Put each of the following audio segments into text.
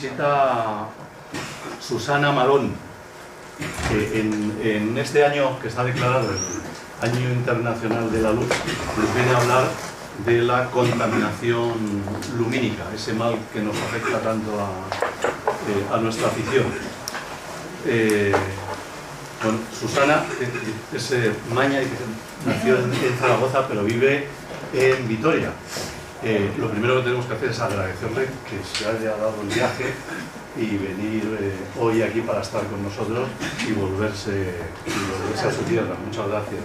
Visita Susana Marón, que en este año que está declarado el Año Internacional de la Luz, nos viene a hablar de la contaminación lumínica, ese mal que nos afecta tanto a nuestra afición. Bueno, Susana es maña y nació en Zaragoza, pero vive en Vitoria. Lo primero que tenemos que hacer es agradecerle que se haya dado el viaje y venir hoy aquí para estar con nosotros y volverse a su tierra. Muchas gracias.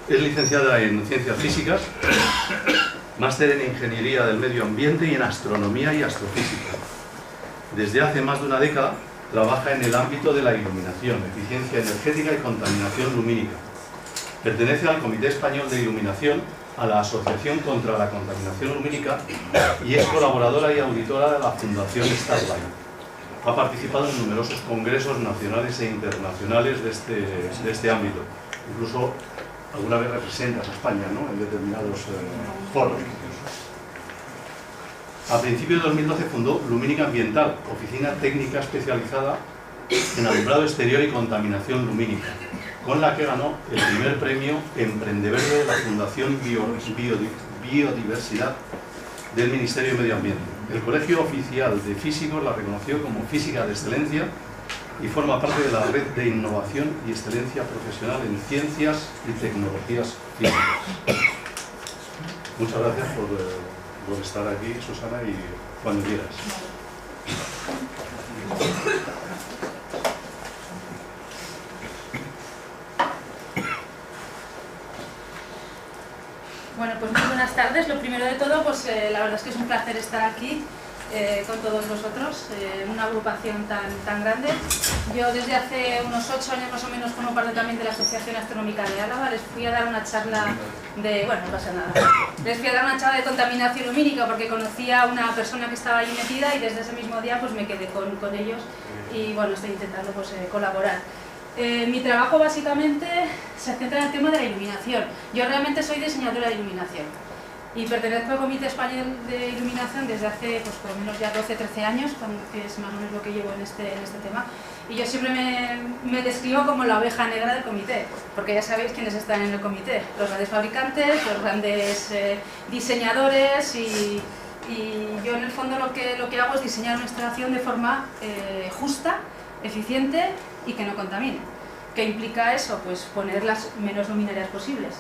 Es licenciada en Ciencias Físicas, máster en Ingeniería del Medio Ambiente y en Astronomía y Astrofísica. Desde hace más de una década trabaja en el ámbito de la iluminación, eficiencia energética y contaminación lumínica. Pertenece al Comité Español de Iluminación, a la Asociación contra la Contaminación Lumínica y es colaboradora y auditora de la Fundación Starlight. Ha participado en numerosos congresos nacionales e internacionales de este ámbito. Incluso alguna vez representas a España, ¿no?, en determinados foros. A principios de 2012 fundó Lumínica Ambiental, oficina técnica especializada en alumbrado exterior y contaminación lumínica, con la que ganó el primer premio Emprendeverde de la Fundación Biodiversidad del Ministerio de Medio Ambiente. El Colegio Oficial de Físicos la reconoció como física de excelencia y forma parte de la red de innovación y excelencia profesional en ciencias y tecnologías físicas. Muchas gracias por estar aquí, Susana, y cuando quieras. Bueno, pues muy buenas tardes. Lo primero de todo, pues la verdad es que es un placer estar aquí con todos vosotros, una agrupación tan grande. Yo desde hace unos 8 años más o menos formo parte también de la Asociación Astronómica de Álava. Les fui a dar una charla de... bueno, no pasa nada. Les fui a dar una charla de contaminación lumínica porque conocía a una persona que estaba ahí metida y desde ese mismo día pues me quedé con ellos y bueno, estoy intentando pues colaborar. Mi trabajo básicamente se centra en el tema de la iluminación. Yo realmente soy diseñadora de iluminación y pertenezco al Comité Español de Iluminación desde hace pues, por lo menos ya 12-13 años, que es más o menos lo que llevo en este tema. Y yo siempre me describo como la oveja negra del comité, porque ya sabéis quiénes están en el comité: los grandes fabricantes, los grandes diseñadores y yo en el fondo lo que hago es diseñar una instalación de forma justa, eficiente y que no contamine. ¿Qué implica eso? Pues poner las menos luminarias posibles.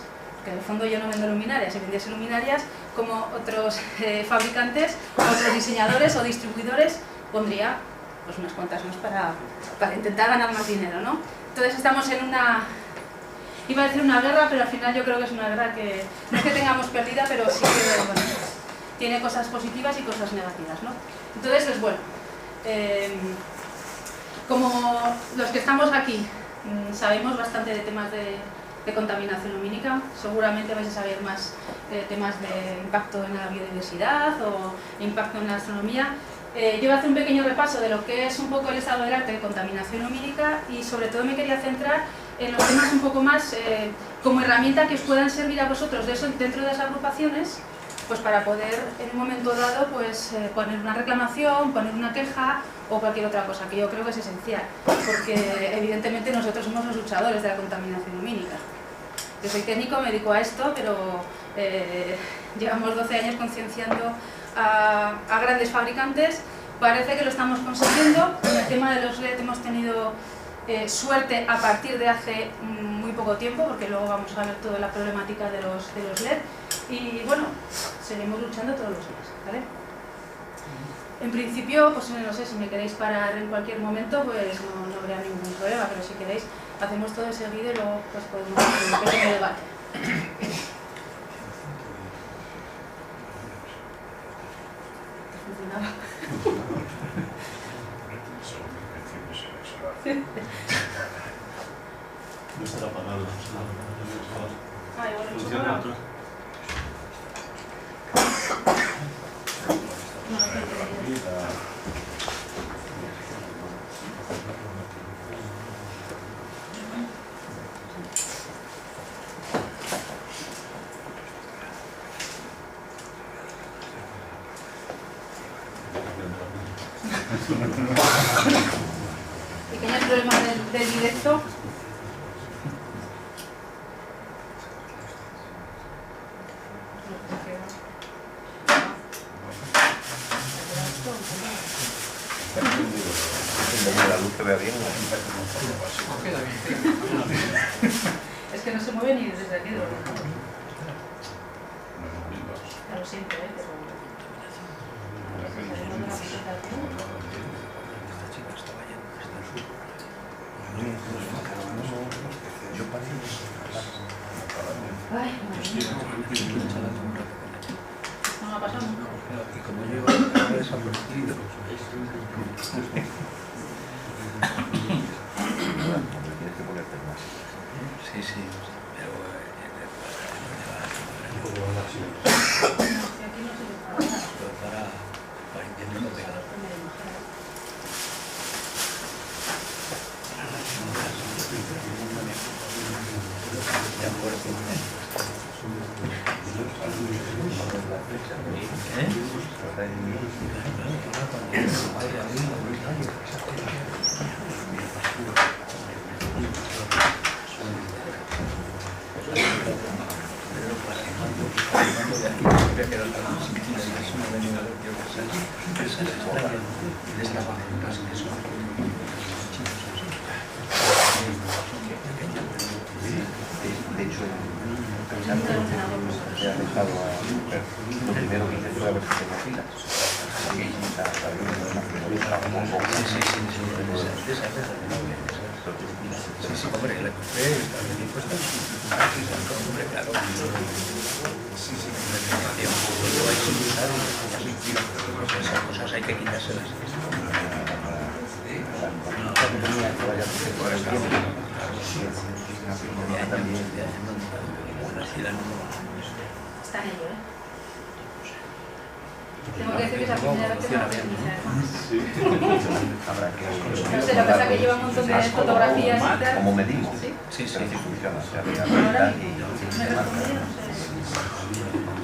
Que en el fondo yo no vendo luminarias, si vendiese luminarias como otros fabricantes, otros diseñadores o distribuidores, pondría pues unas cuantas más para intentar ganar más dinero, ¿no? Entonces estamos en una... iba a decir una guerra, pero al final yo creo que es una guerra que no es que tengamos perdida, pero sí que bueno, tiene cosas positivas y cosas negativas, ¿no? Entonces es bueno. Como los que estamos aquí sabemos bastante de temas de contaminación lumínica, seguramente vais a saber más temas de impacto en la biodiversidad o impacto en la astronomía. Yo voy a hacer un pequeño repaso de lo que es un poco el estado del arte de contaminación lumínica y sobre todo me quería centrar en los temas un poco más como herramienta que os puedan servir a vosotros dentro de las agrupaciones, pues para poder en un momento dado pues poner una reclamación, poner una queja o cualquier otra cosa, que yo creo que es esencial, porque evidentemente nosotros somos los luchadores de la contaminación lumínica. Yo soy técnico, me dedico a esto, pero llevamos 12 años concienciando a grandes fabricantes. Parece que lo estamos consiguiendo. En el tema de los LED hemos tenido suerte a partir de hace muy poco tiempo, porque luego vamos a ver toda la problemática de los LED. Y bueno, seguimos luchando todos los días, ¿vale? En principio, pues no sé, si me queréis parar en cualquier momento, pues no habría ningún problema, pero si queréis, hacemos todo seguido y luego pues podemos hacer un pequeño debate. ¿Funcionaba? No estará apagado. Funciona. Pequeños problemas del directo. La luz se ve bien. Es que no se mueve ni desde aquí. Ya lo siento, pero... Ay, no me ha pasado nunca. Y como yo desaparecido. Tienes que ponerte más. Sí, sí, pero Aquí no se ve nada. para intentar no pegar. De hecho, he dejado a mi mujer. Lo primero que hice fue a ver si tenía filas. Sí, hombre, la compré, está bien impuesta. Hombre, claro. Sí, lo vais a usar y esas cosas hay que quitárselas. Está en ello, ¿eh? Tengo que decir que es la primera vez que me lo No sé, lo que pasa es que lleva un montón de fotografías y tal. Como medimos. ¿Sí? Sí, sí. Pero sí funciona. Se abre Ahora la mismo. y Me se marca. responde, no sé.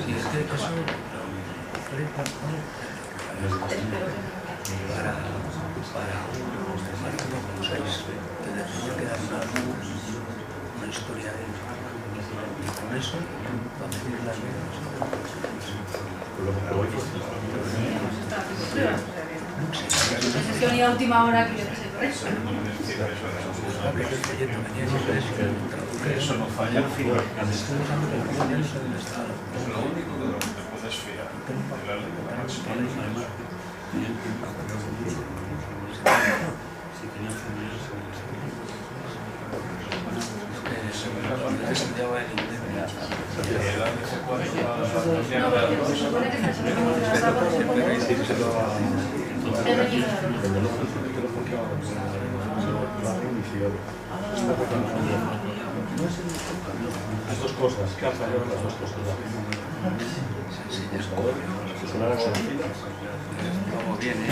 Sí, es que eso Espero que no. para como sabéis, que le tenía que dar una historia de y con eso va a medir las vidas. Es que venía a última hora que yo qué sé, por eso. Eso no falla. Lo único De lo que te puedes fiar de la ley de la máxima. No, porque se supone que esta semana he venido Las dos cosas, ¿qué ha fallado las dos cosas? Como viene.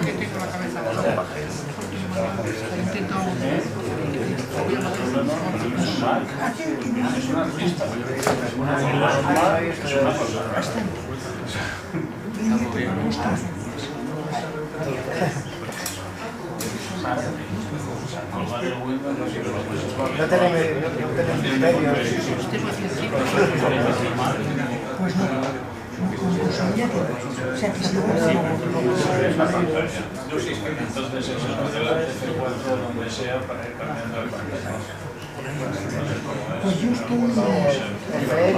¿Qué tengo la cabeza? No tenemos medios. Pues no. Entonces eso es de la F4 donde sea para ir cambiando el pantalla. Pues yo estoy FN,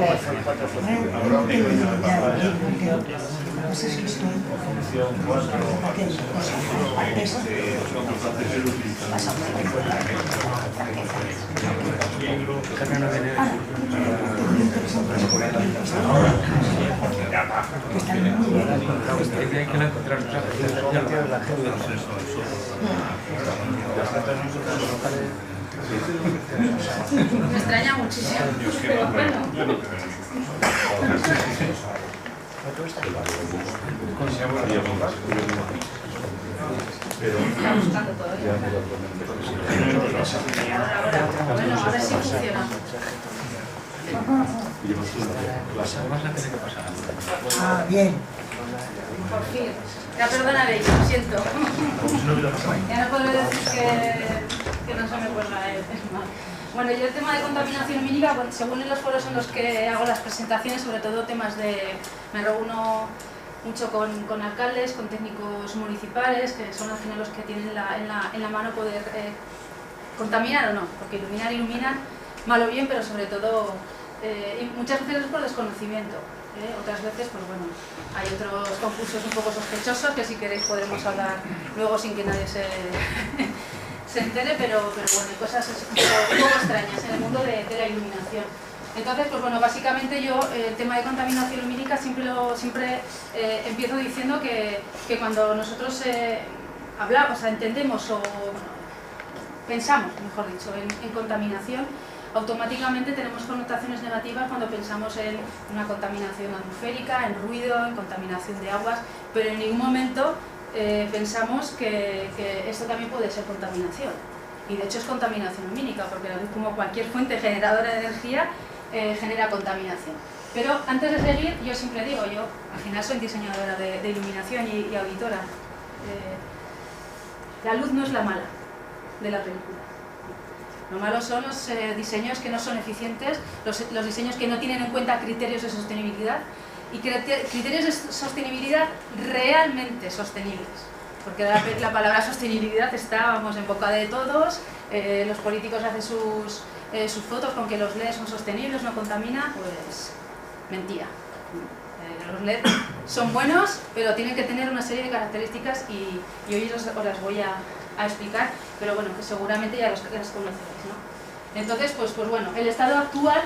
pues es que estoy Función 4 Hay que la encontrar. Me extraña muchísimo, pero bueno. Está buscando todo eso. Ahora, bueno, ahora sí funciona. y llevamos una clase. Además la tiene que pasar. Ah, bien. Por fin. Ya perdonaré, lo siento. Ya no podré decir que no se me cuelga el mal. Bueno, yo el tema de contaminación lumínica, bueno, según en los foros en los que hago las presentaciones, sobre todo temas de... Me reúno mucho con alcaldes, con técnicos municipales, que son al final los que tienen en la mano poder contaminar o no, porque iluminan, mal o bien, pero sobre todo, y muchas veces es por desconocimiento. Otras veces, pues bueno, hay otros concursos un poco sospechosos que si queréis podremos hablar luego sin que nadie se entere, pero bueno, hay cosas un poco extrañas en el mundo de la iluminación. Entonces, pues bueno, básicamente yo el tema de contaminación lumínica siempre empiezo diciendo que cuando nosotros hablamos, o sea, entendemos o pensamos, mejor dicho, en contaminación, automáticamente tenemos connotaciones negativas cuando pensamos en una contaminación atmosférica, en ruido, en contaminación de aguas, pero en ningún momento pensamos que esto también puede ser contaminación. Y de hecho es contaminación lumínica, porque la luz, como cualquier fuente generadora de energía, genera contaminación. Pero antes de seguir, yo siempre digo, yo al final soy diseñadora de iluminación y auditora. La luz no es la mala de la película. Lo malo son los diseños que no son eficientes, los diseños que no tienen en cuenta criterios de sostenibilidad y criterios de sostenibilidad realmente sostenibles. Porque la palabra sostenibilidad está, vamos, en boca de todos, los políticos hacen sus fotos con que los LED son sostenibles, no contamina, pues mentira. Los LED son buenos, pero tienen que tener una serie de características y hoy os las voy a explicar, pero bueno, que seguramente ya las conocéis, ¿no? Entonces, pues bueno, el estado actual,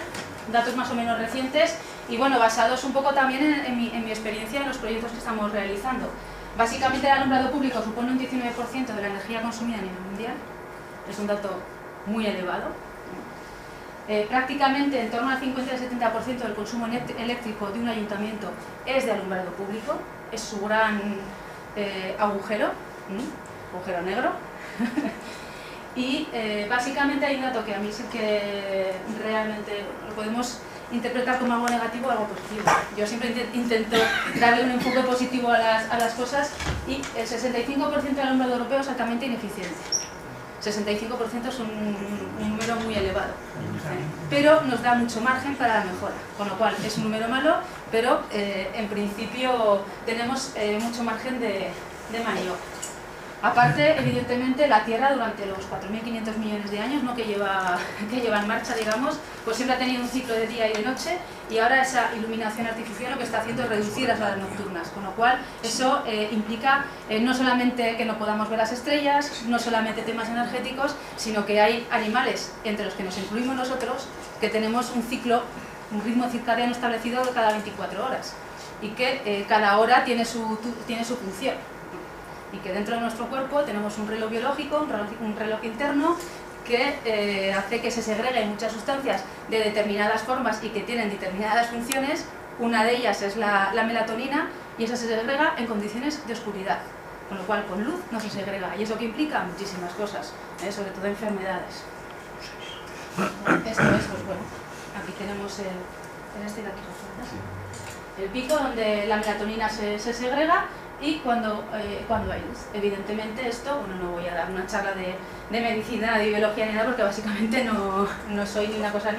datos más o menos recientes y bueno, basados un poco también en mi experiencia en los proyectos que estamos realizando. Básicamente el alumbrado público supone un 19% de la energía consumida a nivel mundial, es un dato muy elevado. Prácticamente en torno al 50 al 70% del consumo eléctrico de un ayuntamiento es de alumbrado público, es su gran agujero negro. Y básicamente hay un dato que a mí sí que realmente lo podemos interpretar como algo negativo o algo positivo. Yo siempre intento darle un enfoque positivo a las cosas y el 65% del alumbrado europeo es altamente ineficiente. 65% es un número muy elevado, pero nos da mucho margen para la mejora, con lo cual es un número malo, pero en principio tenemos mucho margen de maniobra. Aparte, evidentemente, la Tierra durante los 4.500 millones de años, ¿no? que lleva en marcha, digamos, pues siempre ha tenido un ciclo de día y de noche, y ahora esa iluminación artificial lo que está haciendo es reducir las horas nocturnas, con lo cual eso implica no solamente que no podamos ver las estrellas, no solamente temas energéticos, sino que hay animales, entre los que nos incluimos nosotros, que tenemos un ritmo circadiano establecido cada 24 horas, y que cada hora tiene su función. Y que dentro de nuestro cuerpo tenemos un reloj biológico, un reloj interno que hace que se segreguen muchas sustancias de determinadas formas y que tienen determinadas funciones. Una de ellas es la melatonina y esa se segrega en condiciones de oscuridad, con lo cual con luz no se segrega y eso que implica muchísimas cosas, sobre todo enfermedades. Esto es, pues bueno, aquí tenemos el pico donde la melatonina se segrega y cuando hay luz. Evidentemente esto, bueno, no voy a dar una charla de medicina, de biología ni nada, porque básicamente no soy ni una cosa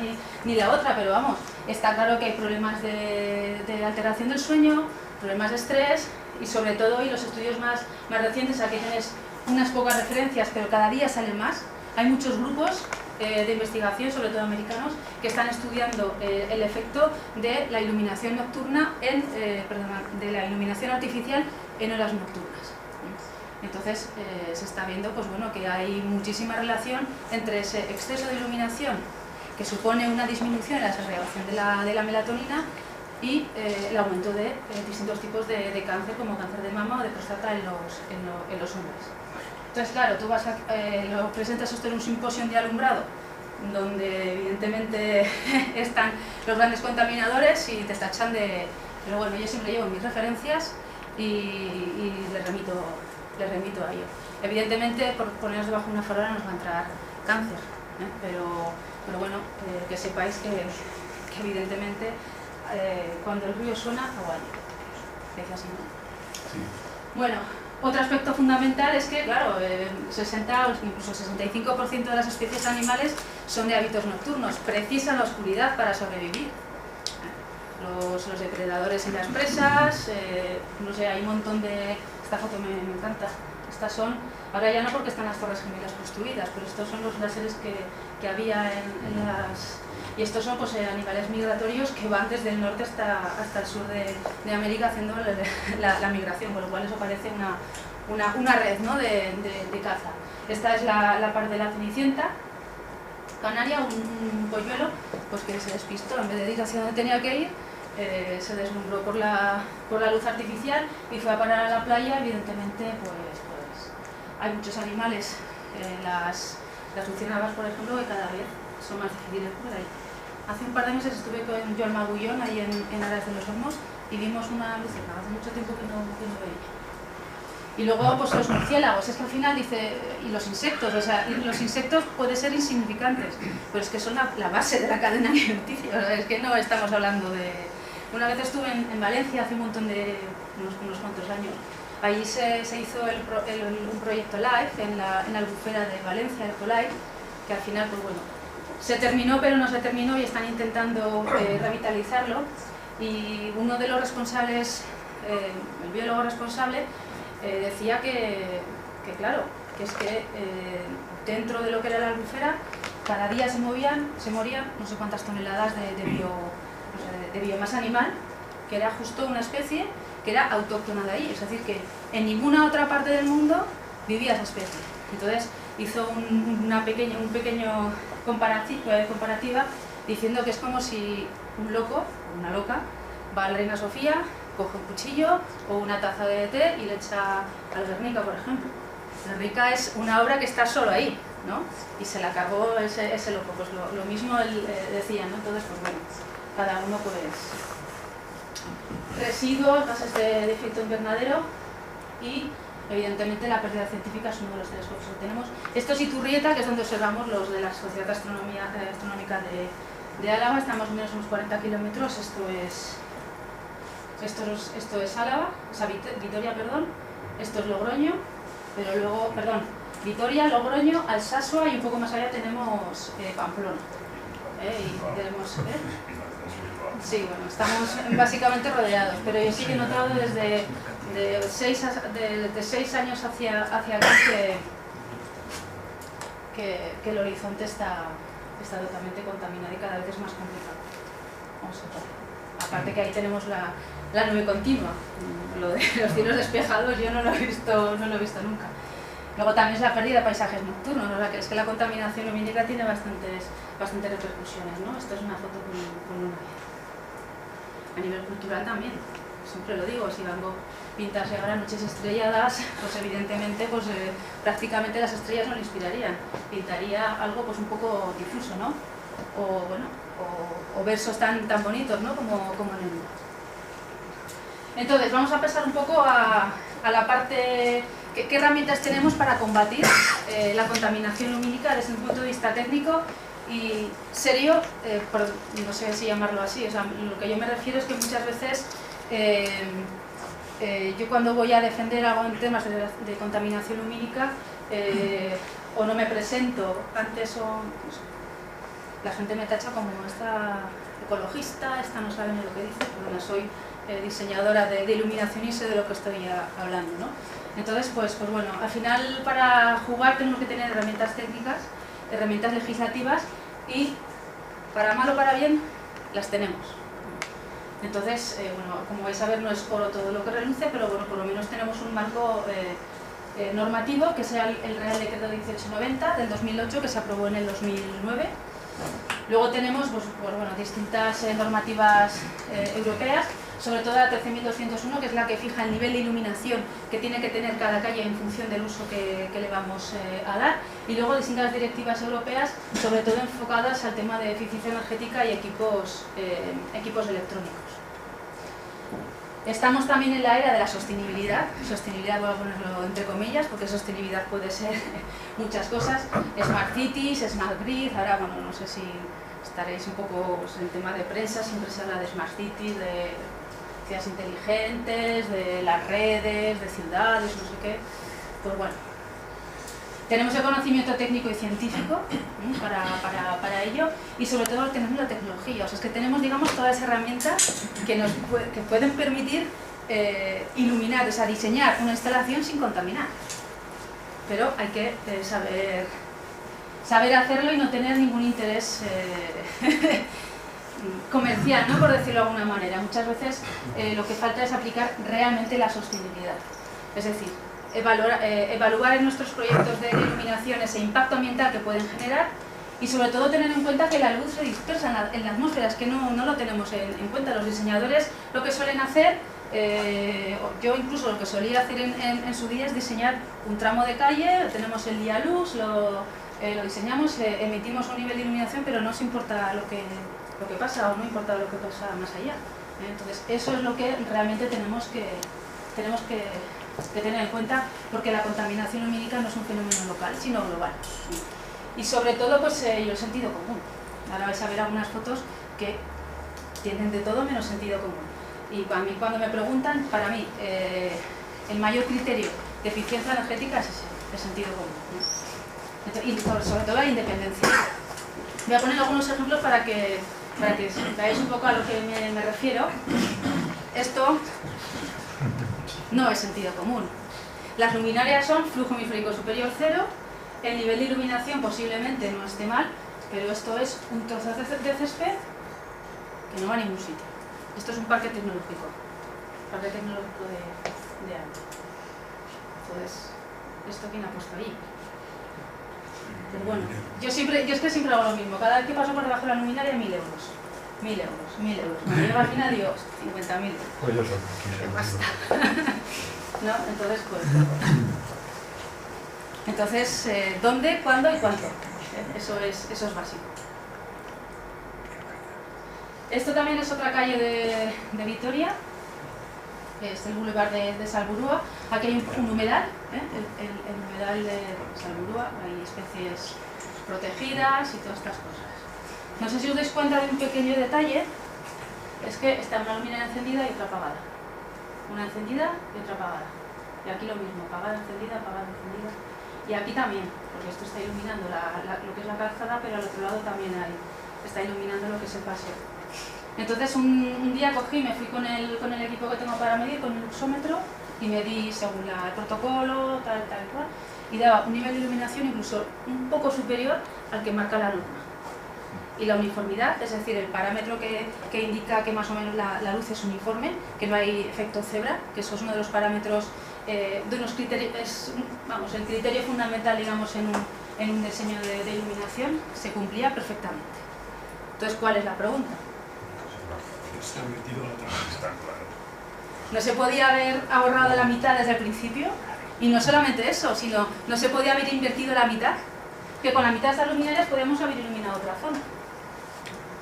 ni la otra, pero vamos, está claro que hay problemas de alteración del sueño, problemas de estrés y sobre todo, y los estudios más recientes, aquí tienes unas pocas referencias, pero cada día salen más. Hay muchos grupos de investigación, sobre todo americanos, que están estudiando el efecto de la iluminación nocturna de la iluminación artificial en horas nocturnas. Entonces se está viendo, pues bueno, que hay muchísima relación entre ese exceso de iluminación que supone una disminución en la segregación de la melatonina y el aumento de distintos tipos de cáncer, como cáncer de mama o de próstata en los hombres. Entonces, claro, tú lo presentas esto en un simposio de alumbrado, donde evidentemente están los grandes contaminadores y te tachan de... Pero bueno, yo siempre llevo mis referencias y les remito a ello. Evidentemente, por ponernos debajo de una farola nos va a entrar cáncer, pero bueno, que sepáis que evidentemente cuando el río suena, agua hay. Es así, ¿no? Sí. Bueno, otro aspecto fundamental es que, claro, 60 o incluso 65% de las especies animales son de hábitos nocturnos, precisan la oscuridad para sobrevivir. Los depredadores en las presas, no sé, hay un montón de... Esta foto me encanta. Estas son, ahora ya no porque están las Torres Gemelas construidas, pero estos son los láseres que había en las... Y estos son pues, animales migratorios que van desde el norte hasta el sur de América haciendo la migración, con lo cual eso parece una red, ¿no? de caza. Esta es la parte de la cenicienta canaria, un polluelo pues, que se despistó, en vez de ir hacia donde tenía que ir, se deslumbró por la luz artificial y fue a parar a la playa. Evidentemente pues hay muchos animales, las luciérnagas por ejemplo, que cada vez son más difíciles por ahí. Hace un par de meses estuve con Joan Magullón ahí en Aras de los Olmos y vimos una luciérnaga, hace mucho tiempo que no veía. Y luego pues los murciélagos, es que al final dice, y los insectos, o sea, los insectos pueden ser insignificantes, pero es que son la base de la cadena alimenticia, o sea, es que no estamos hablando de... Una vez estuve en Valencia hace un montón de, unos cuantos años, allí se hizo un proyecto LIFE en la albufera de Valencia, el EcoLife, que al final pues bueno, se terminó pero no se terminó y están intentando revitalizarlo, y uno de los responsables, el biólogo responsable, decía que claro, que es que dentro de lo que era la albufera cada día se morían no sé cuántas toneladas de biomasa animal, que era justo una especie que era autóctona de ahí, es decir, que en ninguna otra parte del mundo vivía esa especie. Entonces hizo una pequeña comparativa diciendo que es como si un loco o una loca va a la Reina Sofía, coge un cuchillo o una taza de té y le echa al Guernica, por ejemplo. Guernica es una obra que está solo ahí, ¿no? Y se la cargó ese loco, pues lo mismo él decía, ¿no? Entonces, pues bueno, cada uno pues... Residuos, gases de efecto invernadero y evidentemente la pérdida científica es uno de los telescopios que tenemos. Esto es Iturrieta, que es donde observamos los de la Sociedad Astronómica de Álava, está más o menos unos 40 kilómetros, esto es Álava, o sea, Vitoria, perdón, esto es Logroño, pero luego, perdón, Vitoria, Logroño, Alsasua y un poco más allá tenemos Pamplona. Y tenemos, sí, bueno, estamos básicamente rodeados, pero yo sí que he notado desde de 6 años hacia aquí que el horizonte está totalmente contaminado y cada vez es más complicado. Vamos a ver. Aparte que ahí tenemos la nube continua, lo de los cielos despejados yo no lo he visto nunca. Luego también es la pérdida de paisajes nocturnos, o sea, que es que la contaminación lumínica tiene bastantes repercusiones, ¿no? Esto es una foto con luna. A nivel cultural también, siempre lo digo, si Van Gogh pintase ahora noches estrelladas, pues evidentemente pues, prácticamente las estrellas no le inspirarían, pintaría algo pues un poco difuso, ¿no? O bueno, o versos tan bonitos, ¿no? como en el libro. Entonces vamos a pasar un poco a la parte... ¿Qué herramientas tenemos para combatir la contaminación lumínica desde un punto de vista técnico y serio? No sé si llamarlo así, o sea, lo que yo me refiero es que muchas veces yo cuando voy a defender algo en temas de contaminación lumínica o no me presento antes o pues, la gente me tacha como esta ecologista, esta no sabe ni lo que dice, pero bueno, soy diseñadora de iluminación y sé de lo que estoy hablando, ¿no? Entonces, pues bueno, al final para jugar tenemos que tener herramientas técnicas, herramientas legislativas y para mal o para bien las tenemos. Entonces, bueno, como vais a ver no es oro todo lo que reluce, pero bueno, por lo menos tenemos un marco normativo que sea el Real Decreto 1890 del 2008 que se aprobó en el 2009. Luego tenemos pues, bueno, distintas normativas europeas, sobre todo la 13.201, que es la que fija el nivel de iluminación que tiene que tener cada calle en función del uso que le vamos a dar, y luego distintas directivas europeas, sobre todo enfocadas al tema de eficiencia energética y equipos electrónicos. Estamos también en la era de la sostenibilidad. Sostenibilidad voy a ponerlo entre comillas, porque sostenibilidad puede ser muchas cosas. Smart Cities, Smart Grid, ahora bueno, no sé si estaréis un poco pues, en tema de prensa, siempre se habla de Smart Cities, de ciudades inteligentes, de las redes, de ciudades, no sé qué. Pues bueno, tenemos el conocimiento técnico y científico para ello, y sobre todo tenemos la tecnología, o sea, es que tenemos, digamos, todas las herramientas que pueden permitir iluminar, o sea, diseñar una instalación sin contaminar. Pero hay que saber hacerlo y no tener ningún interés comercial, ¿no? Por decirlo de alguna manera. Muchas veces lo que falta es aplicar realmente la sostenibilidad. Es decir, evaluar en nuestros proyectos de iluminación ese impacto ambiental que pueden generar y sobre todo tener en cuenta que la luz se dispersa en la atmósfera, es que no lo tenemos en cuenta. Los diseñadores lo que suelen hacer, yo incluso lo que solía hacer en su día es diseñar un tramo de calle, tenemos el día luz, lo diseñamos, emitimos un nivel de iluminación, pero no se importa lo que pasa o no importa lo que pasa más allá. Entonces eso es lo que realmente tenemos que tener en cuenta, porque la contaminación lumínica no es un fenómeno local, sino global. Y sobre todo pues el sentido común. Ahora vais a ver algunas fotos que tienen de todo menos sentido común. Y a mí cuando me preguntan, para mí el mayor criterio de eficiencia energética es ese, el sentido común. Y sobre todo la independencia. Voy a poner algunos ejemplos para que veáis un poco a lo que me refiero. Esto no es sentido común. Las luminarias son flujo hemisférico superior 0, el nivel de iluminación posiblemente no esté mal, pero esto es un trozo de césped que no va a ningún sitio. Esto es un parque tecnológico de AMP. Entonces, ¿esto quién ha puesto ahí? Pues bueno, yo es que siempre hago lo mismo. Cada vez que paso por debajo de la luminaria, 1.000 euros. 1.000 euros. Cuando llego al final digo, 50.000. Pues yo soy. ¿Qué basta? ¿No? Entonces, pues... Entonces, ¿dónde, cuándo y cuánto? Eso es básico. Esto también es otra calle de Vitoria, que es el Boulevard de Salburua. Aquí hay un humedal, el humedal de Salburua, hay especies protegidas y todas estas cosas. No sé si os dais cuenta de un pequeño detalle, es que está una luminaria encendida y otra apagada. Una encendida y otra apagada. Y aquí lo mismo, apagada, encendida, encendida. Y aquí también, porque esto está iluminando lo que es la calzada, pero al otro lado también está iluminando lo que es el paseo. Entonces un día cogí, me fui con el equipo que tengo para medir, con el luxómetro, y medí según el protocolo, tal cual, y daba un nivel de iluminación incluso un poco superior al que marca la norma. Y la uniformidad, es decir, el parámetro que indica que más o menos la luz es uniforme, que no hay efecto cebra, que eso es uno de los parámetros de unos criterios, vamos, el criterio fundamental, digamos, en un diseño de iluminación, se cumplía perfectamente. Entonces, ¿cuál es la pregunta? Está metido la otra, está claro. ¿No se podía haber ahorrado la mitad desde el principio? Y no solamente eso, sino no se podía haber invertido la mitad, que con la mitad de estas luminarias podíamos haber iluminado otra zona.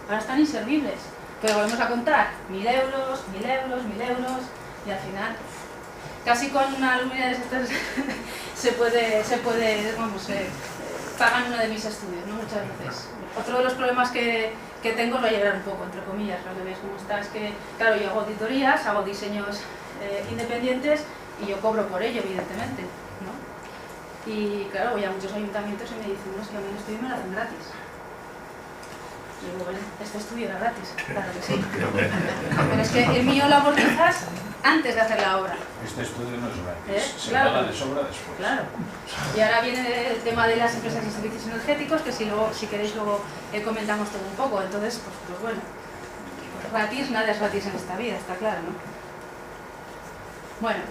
Ahora están inservibles, pero volvemos a contar 1.000 euros, 1.000 euros, 1.000 euros, y al final casi con una luminaria de estas se puede, vamos, pagan uno de mis estudios, ¿no? Muchas veces. Otro de los problemas que tengo es rellenar un poco, entre comillas, lo que veis cómo está, es que, claro, yo hago auditorías, hago diseños independientes y yo cobro por ello, evidentemente, ¿no? Y claro, voy a muchos ayuntamientos y me dicen, no, es que a mí el estudio me lo hacen gratis. Y digo, bueno, este estudio era gratis, claro que sí. Pero es que el mío lo amortizas antes de hacer la obra. Este estudio no es gratis, se Claro. paga de sobra después. Claro. Y ahora viene el tema de las empresas y servicios energéticos, que si queréis luego comentamos todo un poco. Entonces, pues bueno, gratis, nada es gratis en esta vida, está claro, ¿no? Bueno,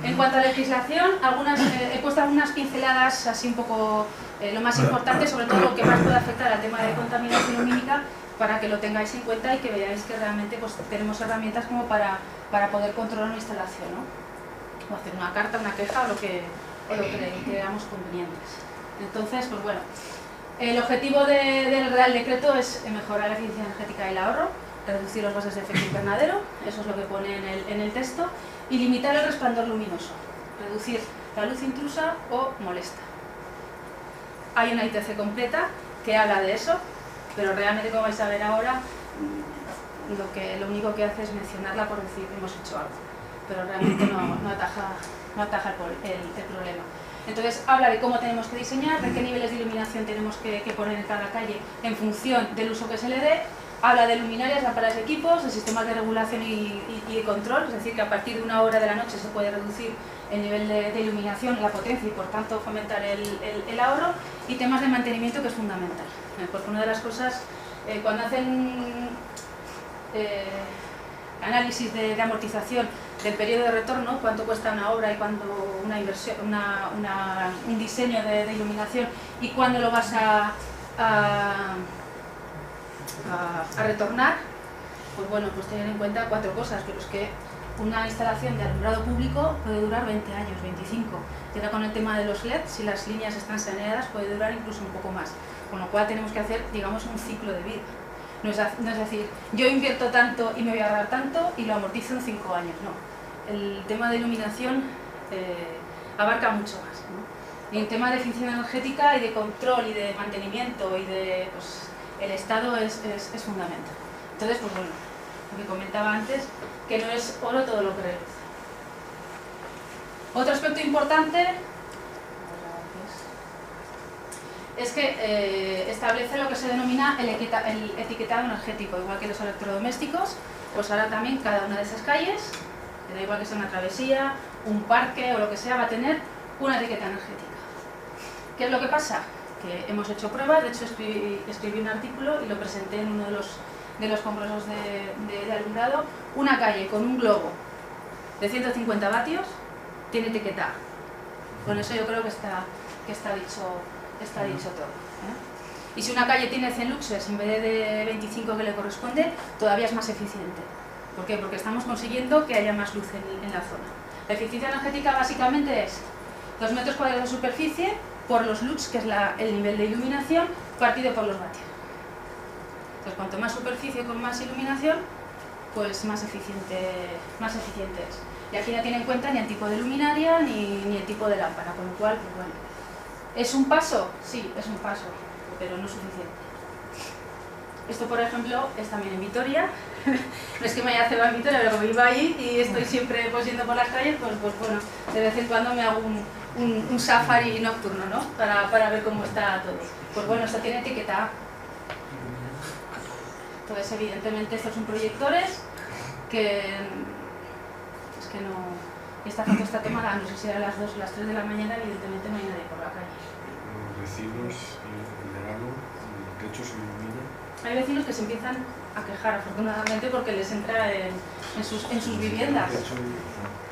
en cuanto a legislación, he puesto algunas pinceladas así un poco lo más importante, sobre todo lo que más puede afectar al tema de contaminación lumínica, para que lo tengáis en cuenta y que veáis que realmente pues, tenemos herramientas como para poder controlar una instalación, ¿no? O hacer una carta, una queja o lo que creamos convenientes. Entonces, pues bueno, el objetivo del Real Decreto es mejorar la eficiencia energética y el ahorro, reducir los gases de efecto invernadero, eso es lo que pone en el texto, y limitar el resplandor luminoso, reducir la luz intrusa o molesta. Hay una ITC completa que habla de eso, pero realmente, como vais a ver ahora, lo único que hace es mencionarla por decir que hemos hecho algo, pero realmente no ataja el problema. Entonces habla de cómo tenemos que diseñar, de qué niveles de iluminación tenemos que poner en cada calle en función del uso que se le dé. Habla de luminarias, lámparas de equipos, de sistemas de regulación y de control, es decir, que a partir de 1 hora de la noche se puede reducir el nivel de iluminación, la potencia y por tanto fomentar el ahorro, y temas de mantenimiento, que es fundamental. Porque una de las cosas, cuando hacen análisis de amortización del periodo de retorno, cuánto cuesta una obra y cuánto una inversión, un diseño de iluminación y cuándo lo vas a retornar, pues bueno, pues tener en cuenta 4 cosas, pero es que una instalación de alumbrado público puede durar 20 años, 25. Y ahora con el tema de los LED, si las líneas están saneadas, puede durar incluso un poco más. Con lo cual tenemos que hacer, digamos, un ciclo de vida. No es decir, yo invierto tanto y me voy a ahorrar tanto y lo amortizo en 5 años, no. El tema de iluminación abarca mucho más, ¿no? Y el tema de eficiencia energética y de control y de mantenimiento y de, pues, el estado es fundamental. Entonces, pues bueno, lo que comentaba antes, que no es oro todo lo que reluce. Otro aspecto importante es que establece lo que se denomina el etiquetado energético, igual que los electrodomésticos, pues ahora también cada una de esas calles, da igual que sea una travesía, un parque o lo que sea, va a tener una etiqueta energética. ¿Qué es lo que pasa? Que hemos hecho pruebas, de hecho escribí un artículo y lo presenté en uno de los congresos de alumbrado. Una calle con un globo de 150 vatios tiene etiqueta A. Con eso yo creo que está dicho todo, ¿eh? Y si una calle tiene 100 luxes en vez de 25 que le corresponde, todavía es más eficiente. ¿Por qué? Porque estamos consiguiendo que haya más luz en la zona. La eficiencia energética básicamente es 2 metros cuadrados de superficie por los lux, que es el nivel de iluminación, partido por los vatios. Entonces, cuanto más superficie con más iluminación, pues más eficiente es. Y aquí no tiene en cuenta ni el tipo de luminaria ni el tipo de lámpara, con lo cual, pues bueno. ¿Es un paso? Sí, es un paso, pero no suficiente. Esto, por ejemplo, es también en Vitoria. No es que me haya cebado en Vitoria, pero como vivo ahí y estoy siempre pues, yendo por las calles, pues bueno, de vez en cuando me hago un safari nocturno, ¿no? Para ver cómo está todo. Pues bueno, esto tiene etiqueta A. Entonces, evidentemente, estos son proyectores que es que no... Esta foto está tomada, no sé si era a las 2 o las 3 de la mañana, evidentemente no hay nadie por la calle. Los vecinos en verano, el techo se ilumina. Hay vecinos que se empiezan a quejar, afortunadamente, porque les entra en sus viviendas.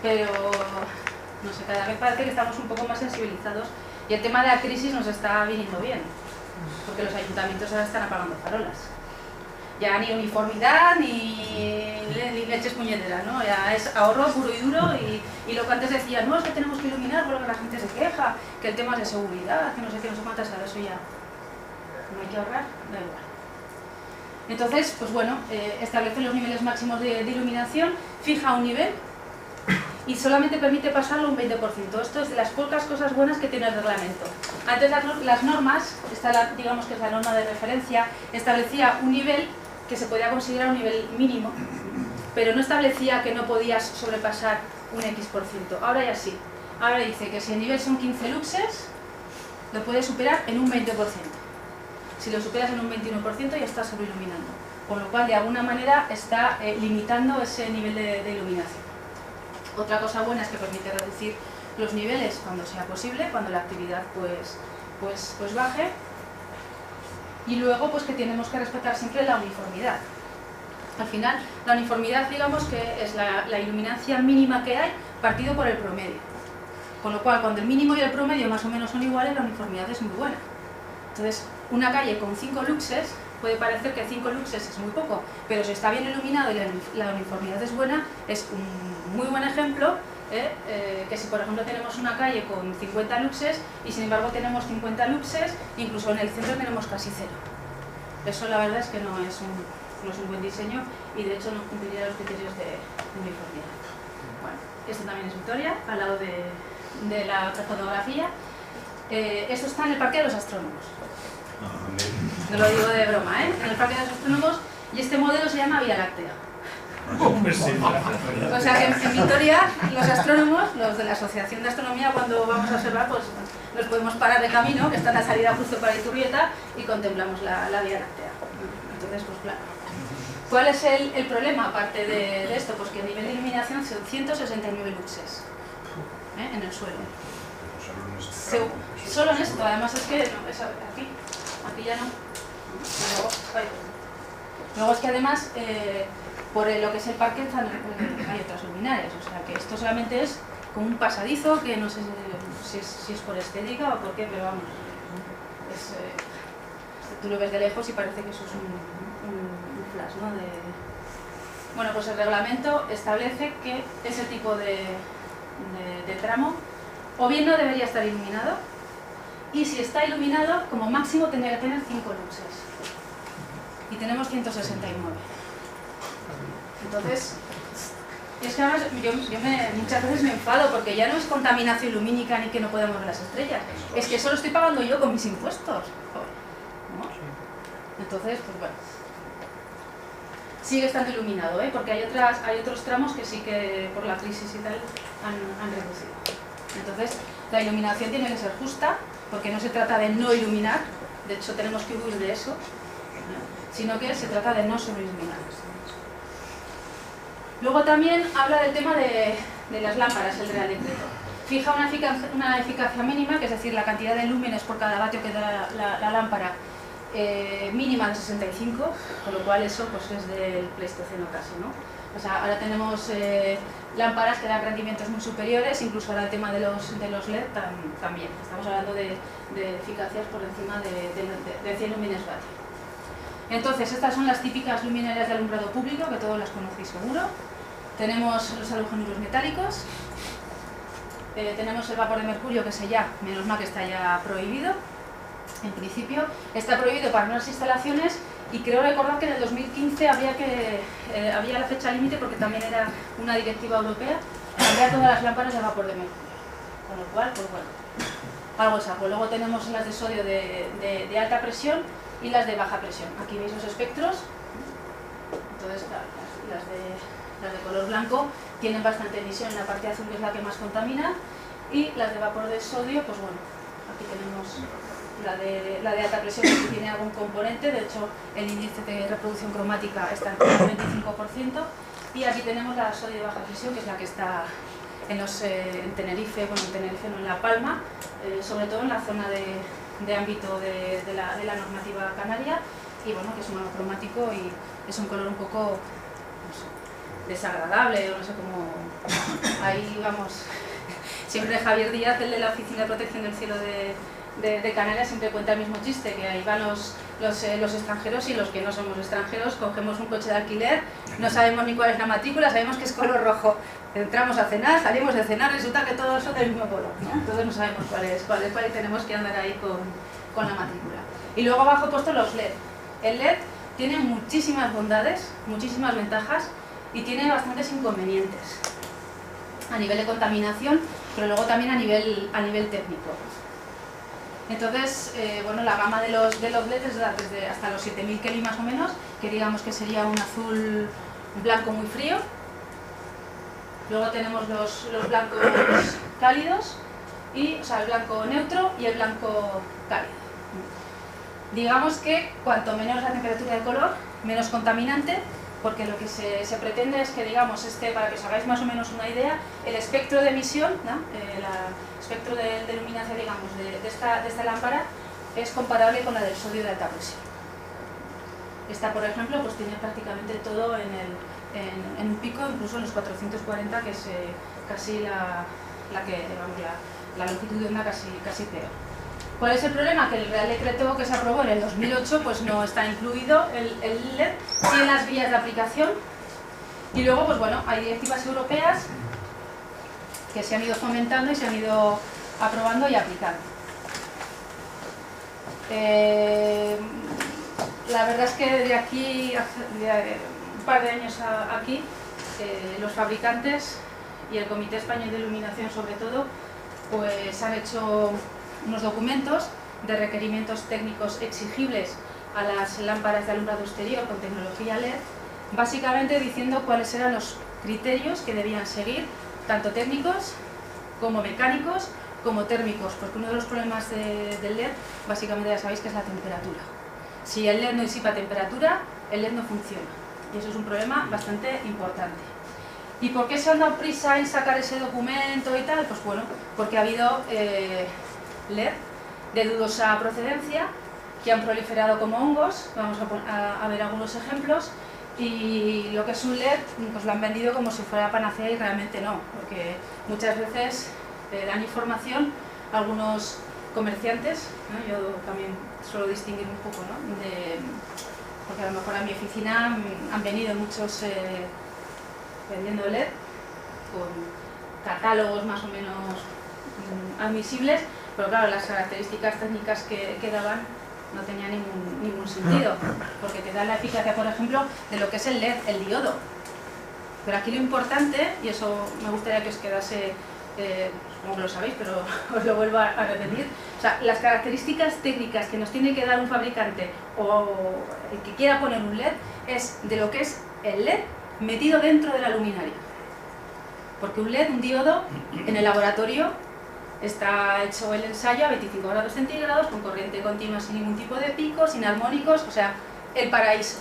Pero, no sé, cada vez parece que estamos un poco más sensibilizados y el tema de la crisis nos está viniendo bien, porque los ayuntamientos ahora están apagando farolas. Ya ni uniformidad ni leches puñeteras, ¿no? Ya es ahorro puro y duro y lo que antes decían, no, es que tenemos que iluminar porque la gente se queja, que el tema es de seguridad, que no sé qué, no sé cuántas, ahora eso ya no hay que ahorrar, da igual. Entonces, pues bueno, establece los niveles máximos de iluminación, fija un nivel y solamente permite pasarlo un 20%. Esto es de las pocas cosas buenas que tiene el reglamento. Antes las normas, digamos que es la norma de referencia, establecía un nivel que se podía considerar un nivel mínimo, pero no establecía que no podías sobrepasar un X%. Ahora ya sí. Ahora dice que si el nivel son 15 luxes, lo puedes superar en un 20%. Si lo superas en un 21% ya estás sobreiluminando. Con lo cual, de alguna manera, está limitando ese nivel de iluminación. Otra cosa buena es que permite reducir los niveles cuando sea posible, cuando la actividad pues baje. Y luego pues que tenemos que respetar siempre la uniformidad. Al final, la uniformidad, digamos que es la iluminancia mínima que hay partido por el promedio. Con lo cual, cuando el mínimo y el promedio más o menos son iguales, la uniformidad es muy buena. Entonces, una calle con 5 luxes, puede parecer que 5 luxes es muy poco, pero si está bien iluminado y la uniformidad es buena, es un muy buen ejemplo, que si por ejemplo tenemos una calle con 50 luxes y sin embargo tenemos 50 luxes, incluso en el centro tenemos casi 0. Eso la verdad es que no es un buen diseño y de hecho no cumpliría los criterios de uniformidad. Bueno, esto también es Vitoria, al lado de la otra fotografía. Esto está en el Parque de los Astrónomos. no lo digo de broma, en el Parque de los Astrónomos, y este modelo se llama Vía Láctea. O sea que en Vitoria los astrónomos, los de la Asociación de Astronomía, cuando vamos a observar, pues nos podemos parar de camino, que está en la salida justo para Iturrieta, y contemplamos la Vía Láctea. Entonces, pues claro. ¿Cuál es el problema aparte de esto? Pues que a nivel de iluminación son 169 luxes en el suelo. Solo en esto, además es que no, es aquí ya no. Luego es que además por lo que es el parque hay otras luminarias, o sea que esto solamente es como un pasadizo que no sé si es por estética o por qué, pero vamos, tú lo ves de lejos y parece que eso es un flash, ¿no? Bueno, pues el reglamento establece que ese tipo de tramo o bien no debería estar iluminado, y si está iluminado, como máximo tendría que tener 5 luxes. Y tenemos 169. Entonces, es que además yo muchas veces me enfado porque ya no es contaminación lumínica ni que no podemos ver las estrellas. Es que eso lo estoy pagando yo con mis impuestos. ¿No? Entonces, pues bueno. Sigue estando iluminado, porque hay otros tramos que sí que por la crisis y tal han reducido. Entonces, la iluminación tiene que ser justa, porque no se trata de no iluminar, de hecho tenemos que huir de eso, sino que se trata de no sobreiluminar. Luego también habla del tema de las lámparas, el Real Decreto. Fija una eficacia mínima, que es decir, la cantidad de lúmenes por cada vatio que da la lámpara, mínima de 65, con lo cual eso pues es del Pleistoceno casi, ¿no? O sea, ahora tenemos lámparas que dan rendimientos muy superiores, incluso ahora el tema de los LED también. Estamos hablando de eficacias por encima de 100 lúmenes vatio. Entonces, estas son las típicas luminarias de alumbrado público, que todos las conocéis seguro. Tenemos los halogénuros metálicos, tenemos el vapor de mercurio, que sé ya, menos mal que está ya prohibido. En principio está prohibido para unas instalaciones, y creo recordar que en el 2015 había la fecha límite, porque también era una directiva europea, cambiar todas las lámparas de vapor de mercurio. Con lo cual, pues bueno, algo es algo. Luego tenemos las de sodio de alta presión y las de baja presión. Aquí veis los espectros. Entonces, claro, las de color blanco tienen bastante emisión en la parte azul, que es la que más contamina, y las de vapor de sodio, pues bueno, aquí tenemos la de alta presión, que tiene algún componente, de hecho el índice de reproducción cromática está en el 25%, y aquí tenemos la sodio de baja presión, que es la que está en Tenerife, bueno, en Tenerife no, en La Palma, sobre todo en la zona de ámbito de la normativa canaria, y bueno, que es monocromático y es un color un poco, no sé, desagradable, o no sé cómo, ahí vamos, siempre Javier Díaz, el de la Oficina de Protección del Cielo de Canarias, siempre cuenta el mismo chiste, que ahí van los extranjeros, y los que no somos extranjeros cogemos un coche de alquiler, no sabemos ni cuál es la matrícula, sabemos que es color rojo, entramos a cenar, salimos de cenar, resulta que todos son del mismo color, ¿no? Entonces no sabemos cuál es, y tenemos que andar ahí con la matrícula. Y luego abajo he puesto los LED. El LED tiene muchísimas bondades, muchísimas ventajas, y tiene bastantes inconvenientes a nivel de contaminación, pero luego también a nivel técnico. Entonces, bueno, la gama de los LEDs es desde hasta los 7000 Kelvin más o menos, que digamos que sería un azul blanco muy frío. Luego tenemos los blancos cálidos, o sea, el blanco neutro y el blanco cálido. Digamos que cuanto menor la temperatura de color, menos contaminante, porque lo que se pretende es que, digamos, para que os hagáis más o menos una idea, el espectro de emisión, ¿no? El espectro de luminancia, digamos, de esta lámpara es comparable con la del sodio de alta presión. Esta, por ejemplo, pues tiene prácticamente todo en un pico, incluso en los 440, que es casi la longitud de onda casi peor. ¿Cuál es el problema? Que el Real Decreto que se aprobó en el 2008 pues no está incluido el LED ni en las guías de aplicación, y luego pues bueno, hay directivas europeas que se han ido fomentando y se han ido aprobando y aplicando. La verdad es que de aquí, de un par de años aquí, los fabricantes y el Comité Español de Iluminación sobre todo, pues han hecho unos documentos de requerimientos técnicos exigibles a las lámparas de alumbrado exterior con tecnología LED, básicamente diciendo cuáles eran los criterios que debían seguir, tanto técnicos como mecánicos, como térmicos, porque uno de los problemas del LED, básicamente ya sabéis que es la temperatura. Si el LED no disipa temperatura, el LED no funciona, y eso es un problema bastante importante. ¿Y por qué se han dado prisa en sacar ese documento y tal? Pues bueno, porque ha habido LED de dudosa procedencia, que han proliferado como hongos, vamos a ver algunos ejemplos, y lo que es un LED pues lo han vendido como si fuera panacea y realmente no, porque muchas veces dan información a algunos comerciantes, ¿no? Yo también suelo distinguir un poco, ¿no? Porque a lo mejor a mi oficina han venido muchos vendiendo LED con catálogos más o menos admisibles, pero claro, las características técnicas que daban no tenía ningún sentido, porque te da la eficacia, por ejemplo, de lo que es el LED, el diodo. Pero aquí lo importante, y eso me gustaría que os quedase, como lo sabéis, pero os lo vuelvo a repetir, o sea, las características técnicas que nos tiene que dar un fabricante o el que quiera poner un LED es de lo que es el LED metido dentro de la luminaria. Porque un LED, un diodo, en el laboratorio está hecho el ensayo a 25 grados centígrados, con corriente continua sin ningún tipo de pico, sin armónicos, o sea, el paraíso.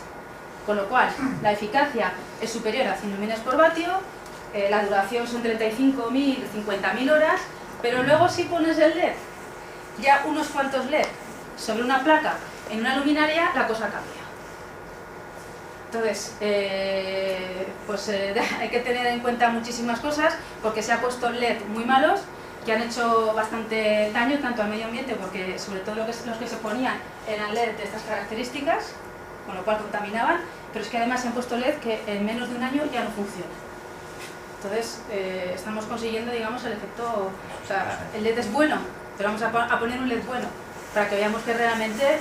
Con lo cual, la eficacia es superior a 100 lúmenes por vatio, la duración son 35.000, 50.000 horas, pero luego si pones el LED, ya unos cuantos LED sobre una placa en una luminaria, la cosa cambia. Entonces, hay que tener en cuenta muchísimas cosas, porque se ha puesto LED muy malos, que han hecho bastante daño tanto al medio ambiente, porque sobre todo los que se ponían eran LED de estas características, con lo cual contaminaban, pero es que además se han puesto LED que en menos de un año ya no funciona. Entonces, estamos consiguiendo, digamos, el efecto, o sea, el LED es bueno, pero vamos a poner un LED bueno, para que veamos que realmente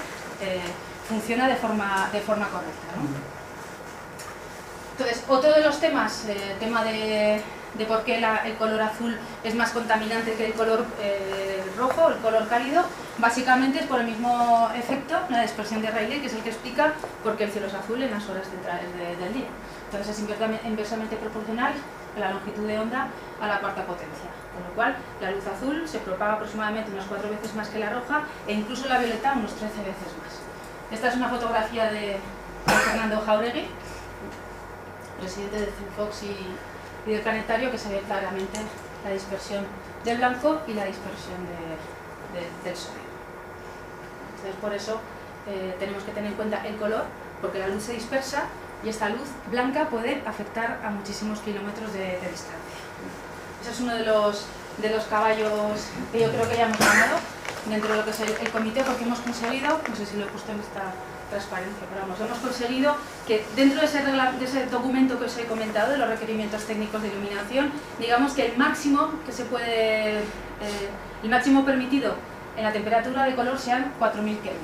funciona de forma correcta, ¿no? Entonces, otro de los temas, tema de por qué el color azul es más contaminante que el color rojo, el color cálido, básicamente es por el mismo efecto, la dispersión de Rayleigh, que es el que explica por qué el cielo es azul en las horas centrales del día. Entonces es inversamente proporcional la longitud de onda a la cuarta potencia, con lo cual la luz azul se propaga aproximadamente unas 4 veces más que la roja e incluso la violeta unos 13 veces más. Esta es una fotografía de Fernando Jáuregui, presidente de CINFOX y del planetario, que se ve claramente la dispersión del blanco y la dispersión del sodio. Entonces, por eso tenemos que tener en cuenta el color, porque la luz se dispersa y esta luz blanca puede afectar a muchísimos kilómetros de distancia. Ese es uno de los caballos que yo creo que ya hemos ganado dentro de lo que es el comité, porque hemos conseguido, no sé si lo he puesto en esta transparencia, pero vamos, hemos conseguido que dentro de ese documento que os he comentado, de los requerimientos técnicos de iluminación, digamos que el máximo que se puede, el máximo permitido en la temperatura de color sean 4000 Kelvin,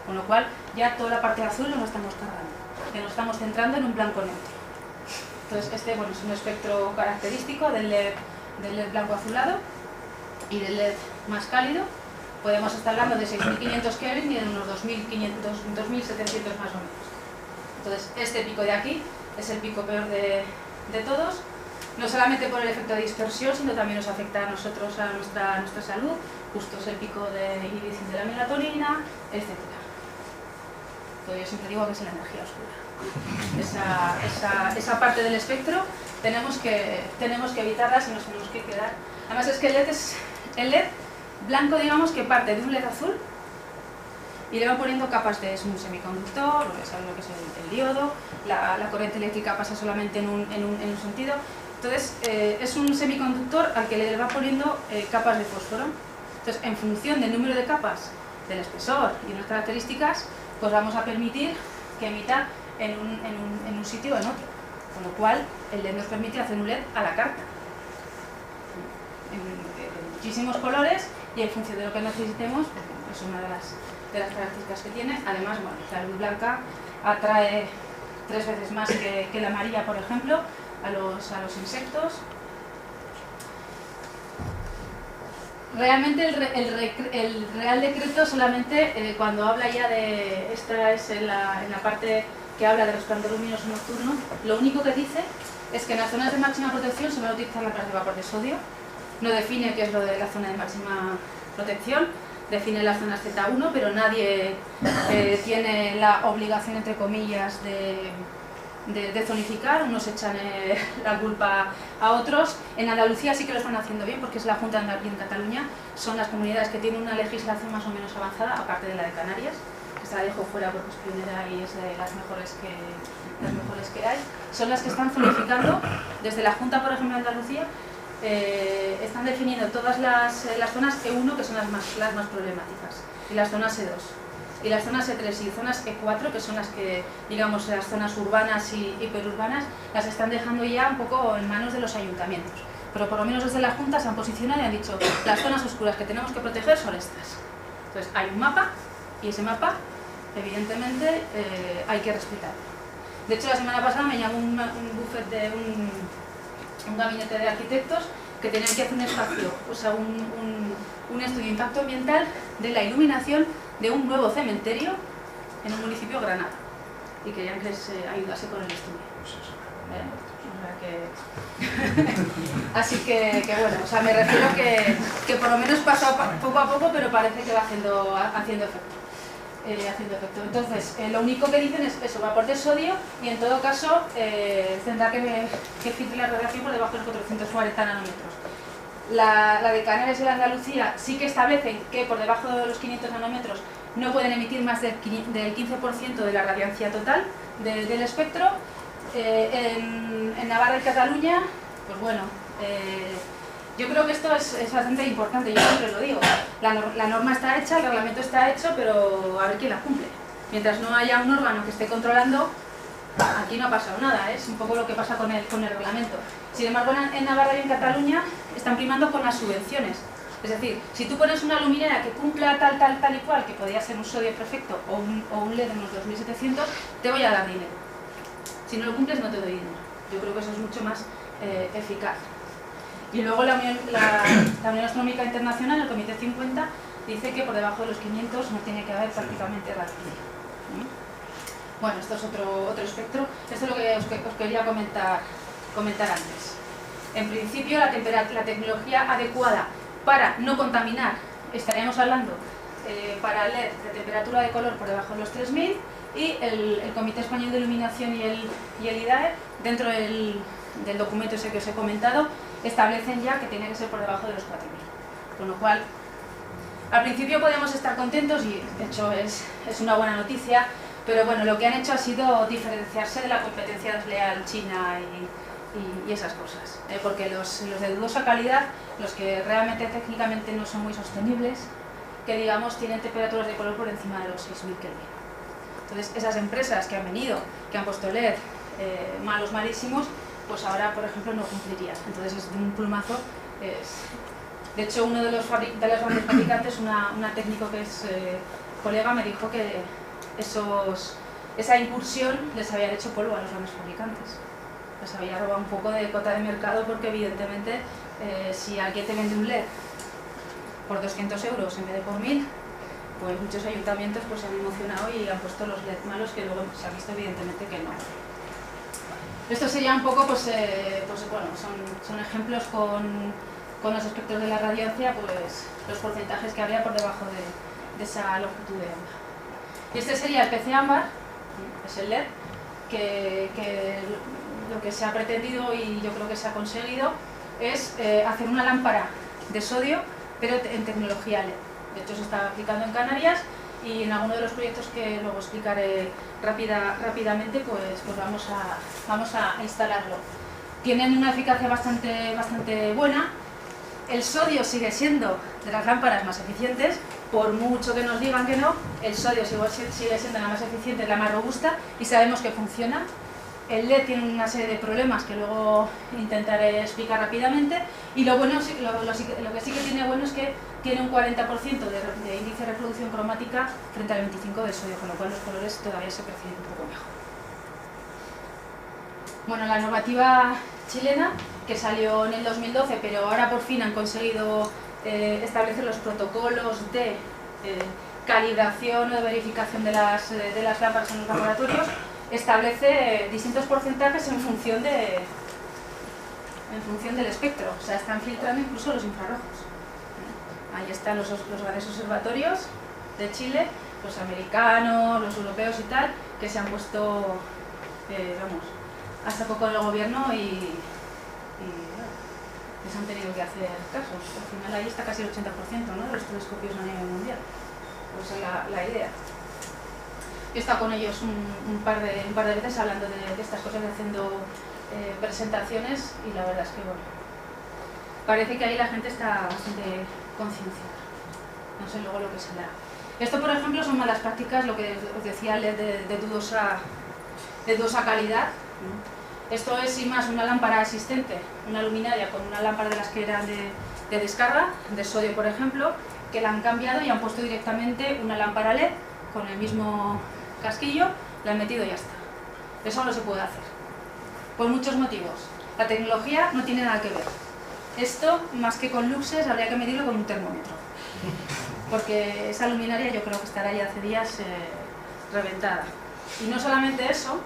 con lo cual ya toda la parte azul nos la estamos cargando, que nos estamos centrando en un blanco neutro. Entonces este, bueno, es un espectro característico del LED blanco azulado y del LED más cálido. Podemos estar hablando de 6.500 Kelvin y de unos 2.700 más o menos. Entonces, este pico de aquí es el pico peor de todos, no solamente por el efecto de dispersión, sino también nos afecta a nosotros, a nuestra salud. Justo es el pico de inhibición de la melatonina, etc. Entonces, yo siempre digo que es la energía oscura. Esa parte del espectro tenemos que evitarla si nos tenemos que quedar. Además es que el LED blanco, digamos, que parte de un LED azul y le va poniendo capas de un semiconductor, ¿sabes lo que es el diodo? La corriente eléctrica pasa solamente en un sentido. Entonces, es un semiconductor al que le va poniendo capas de fósforo. Entonces, en función del número de capas, del espesor y de unas características, pues vamos a permitir que emita en un sitio o en otro. Con lo cual, el LED nos permite hacer un LED a la carta. En muchísimos colores y en función de lo que necesitemos, pues, es una de las características que tiene. Además, bueno, la luz blanca atrae 3 veces más que la amarilla, por ejemplo, a los insectos. Realmente el Real Decreto solamente cuando habla ya de, esta es en la parte que habla de resplandor luminoso nocturno, lo único que dice es que en las zonas de máxima protección se van a utilizar lámparas de vapor de sodio, no define qué es lo de la zona de máxima protección, define las zonas Z1, pero nadie tiene la obligación, entre comillas, de zonificar, unos echan la culpa a otros. En Andalucía sí que lo están haciendo bien, porque es la Junta de Andalucía en Cataluña, son las comunidades que tienen una legislación más o menos avanzada, aparte de la de Canarias, que se la dejo fuera porque es pionera y es de las mejores que hay, son las que están zonificando. Desde la Junta, por ejemplo, de Andalucía, están definiendo todas las zonas E1, que son las más problemáticas, y las zonas E2. Y las zonas E3 y zonas E4, que son las que, digamos, las zonas urbanas y hiperurbanas, las están dejando ya un poco en manos de los ayuntamientos. Pero por lo menos desde la Junta se han posicionado y han dicho, las zonas oscuras que tenemos que proteger son estas. Entonces hay un mapa, y ese mapa, evidentemente, hay que respetar. De hecho, la semana pasada me llamó un bufete de un gabinete de arquitectos que tenían que hacer un espacio, o sea, un estudio de impacto ambiental de la iluminación de un nuevo cementerio en un municipio de Granada, y querían que les ayudase con el estudio. Así que bueno, o sea, me refiero que por lo menos pasa poco a poco, pero parece que va haciendo efecto. Entonces, lo único que dicen es eso, vapor de sodio, y en todo caso tendrá que filtrar la radiación por debajo de los 440 nanómetros. La de Canarias y la de Andalucía sí que establecen que por debajo de los 500 nanómetros no pueden emitir más del 15% de la radiancia total del espectro. En Navarra y Cataluña, pues bueno, yo creo que esto es bastante importante, yo siempre lo digo. La norma está hecha, el reglamento está hecho, pero a ver quién la cumple. Mientras no haya un órgano que esté controlando, aquí no ha pasado nada, es un poco lo que pasa con el reglamento. Sin embargo, en Navarra y en Cataluña están primando con las subvenciones. Es decir, si tú pones una luminera que cumpla tal y cual, que podría ser un sodio perfecto o un LED de unos 2.700, te voy a dar dinero. Si no lo cumples, no te doy dinero. Yo creo que eso es mucho más eficaz. Y luego la Unión Astronómica Internacional, el Comité 50, dice que por debajo de los 500 no tiene que haber prácticamente radiación. Bueno, esto es otro espectro. Esto es lo que os quería comentar antes. En principio, la tecnología adecuada para no contaminar, estaríamos hablando para LED de temperatura de color por debajo de los 3000, y el Comité Español de Iluminación y el IDAE, dentro del documento ese que os he comentado, establecen ya que tiene que ser por debajo de los 4000. Con lo cual, al principio podemos estar contentos y de hecho es una buena noticia, pero bueno, lo que han hecho ha sido diferenciarse de la competencia desleal china y esas cosas, porque los de dudosa calidad, los que realmente técnicamente no son muy sostenibles, que digamos tienen temperaturas de color por encima de los 6000 Kelvin. Entonces esas empresas que han venido, que han puesto LED malísimos, pues ahora por ejemplo no cumplirían. Entonces es de un plumazo. De hecho, uno de los grandes fabricantes, una técnico que es colega, me dijo que esa incursión les había hecho polvo a los grandes fabricantes. Les había robado un poco de cota de mercado, porque evidentemente si alguien te vende un LED por 200 euros en vez de por 1000, pues muchos ayuntamientos pues se han emocionado y han puesto los LED malos, que luego se ha visto evidentemente que no. Esto sería un poco, pues bueno, son ejemplos con los espectros de la radiancia, pues los porcentajes que habría por debajo de esa longitud de onda. Y este sería el PC ámbar, es el LED, que lo que se ha pretendido, y yo creo que se ha conseguido, es hacer una lámpara de sodio, pero en tecnología LED. De hecho, se está aplicando en Canarias, y en alguno de los proyectos que luego explicaré rápidamente, pues vamos a instalarlo. Tienen una eficacia bastante buena. El sodio sigue siendo de las lámparas más eficientes, por mucho que nos digan que no, el sodio sigue siendo la más eficiente, la más robusta, y sabemos que funciona. El LED tiene una serie de problemas que luego intentaré explicar rápidamente, y lo que sí que tiene bueno es que tiene un 40% de índice de reproducción cromática frente al 25% del sodio, con lo cual los colores todavía se perciben un poco mejor. Bueno, la normativa chilena, que salió en el 2012, pero ahora por fin han conseguido establece los protocolos de calibración o de verificación de las lámparas en los laboratorios, establece distintos porcentajes en función del espectro, o sea, están filtrando incluso los infrarrojos. Ahí están los grandes observatorios de Chile, los americanos, los europeos y tal, que se han puesto, hasta poco en el gobierno y les han tenido que hacer caso. Al final ahí está casi el 80%, ¿no?, de los telescopios a nivel mundial. Pues es la idea. He estado con ellos un par de veces hablando de estas cosas, haciendo presentaciones, y la verdad es que, bueno, parece que ahí la gente está bastante concienciada. No sé luego lo que saldrá. Esto, por ejemplo, son malas prácticas, lo que os decía, de dudosa calidad. Esto es, sin más, una lámpara existente, una luminaria con una lámpara de las que eran de descarga, de sodio, por ejemplo, que la han cambiado y han puesto directamente una lámpara LED con el mismo casquillo, la han metido y ya está. Eso no se puede hacer, por muchos motivos. La tecnología no tiene nada que ver. Esto, más que con luxes, habría que medirlo con un termómetro, porque esa luminaria yo creo que estará ya hace días reventada. Y no solamente eso,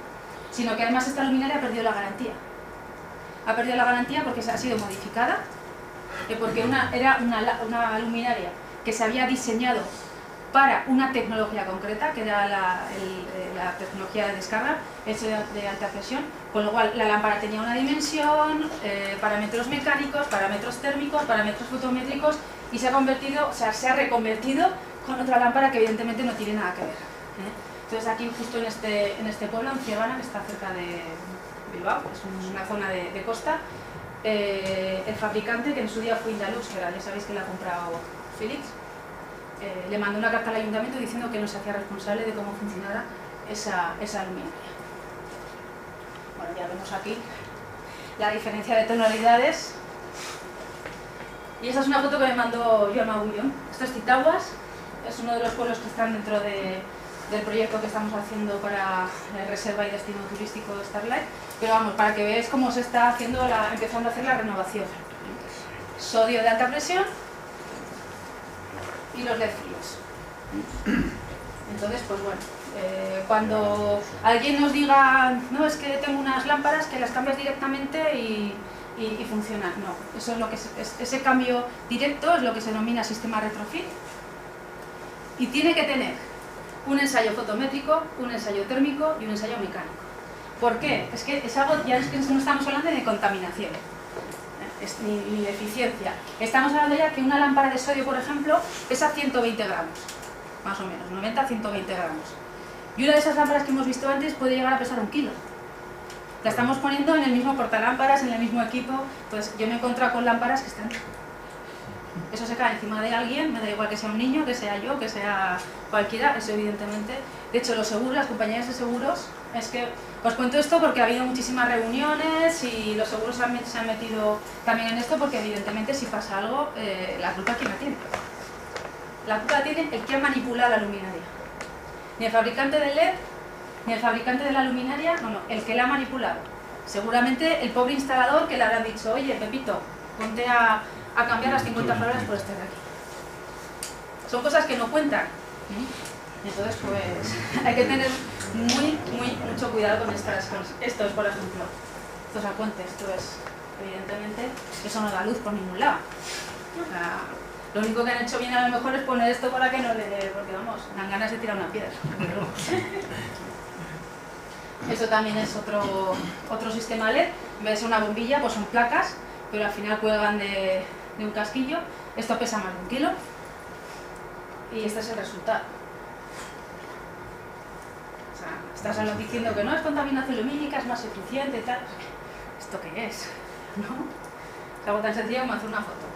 sino que además esta luminaria ha perdido la garantía. Ha perdido la garantía porque ha sido modificada, porque era una luminaria que se había diseñado para una tecnología concreta, que era la tecnología de descarga, hecho de alta presión, con lo cual la lámpara tenía una dimensión, parámetros mecánicos, parámetros térmicos, parámetros fotométricos, y se ha reconvertido con otra lámpara que evidentemente no tiene nada que ver. Entonces aquí, justo en este pueblo, en Ciervana, que está cerca de Bilbao, es una zona de costa, el fabricante, que en su día fue Indalux, que ya sabéis que la ha comprado Philips, le mandó una carta al ayuntamiento diciendo que no se hacía responsable de cómo funcionara esa luminaria. Bueno, ya vemos aquí la diferencia de tonalidades. Y esta es una foto que me mandó Joan Magullón. Esto es Titaguas, es uno de los pueblos que están dentro del proyecto que estamos haciendo para la reserva y destino turístico de Starlight. Pero vamos, para que veáis cómo se está empezando a hacer la renovación. Sodio de alta presión y los LED fríos. Entonces, pues bueno, cuando alguien nos diga, no, es que tengo unas lámparas que las cambias directamente y funcionan. No, eso es lo que ese cambio directo es lo que se denomina sistema retrofit, y tiene que tener un ensayo fotométrico, un ensayo térmico y un ensayo mecánico. ¿Por qué? Es que es algo, ya es que no estamos hablando de contaminación, ni de eficiencia. Estamos hablando ya que una lámpara de sodio, por ejemplo, pesa 120 gramos, más o menos, 90 a 120 gramos. Y una de esas lámparas que hemos visto antes puede llegar a pesar 1 kilo. La estamos poniendo en el mismo portalámparas, en el mismo equipo. Pues yo me he encontrado con lámparas que están... Eso se cae encima de alguien, me da igual que sea un niño, que sea yo, que sea cualquiera, eso evidentemente. De hecho, los seguros, las compañías de seguros, es que os cuento esto porque ha habido muchísimas reuniones y los seguros se han metido también en esto, porque evidentemente si pasa algo, la culpa ¿quién la tiene? La culpa la tiene el que ha manipulado la luminaria. Ni el fabricante del LED, ni el fabricante de la luminaria, no, el que la ha manipulado. Seguramente el pobre instalador que le habrá dicho, oye, Pepito, ponte a cambiar las 50 flores por este de aquí. Son cosas que no cuentan. Entonces, pues, hay que tener mucho cuidado con estas cosas. Esto es, por ejemplo, estos apuntes, esto es, evidentemente, eso no da luz por ningún lado. O sea, lo único que han hecho bien a lo mejor es poner esto para que no le... porque vamos, dan ganas de tirar una piedra. Eso también es otro sistema LED. En vez de ser una bombilla, pues son placas, pero al final cuelgan de un casquillo. Esto pesa más de 1 kilo. Y este es el resultado. O sea, estás diciendo que no es contaminación lumínica, es más eficiente y tal. ¿Esto qué es? ¿No? Es algo tan sencillo como hacer una foto.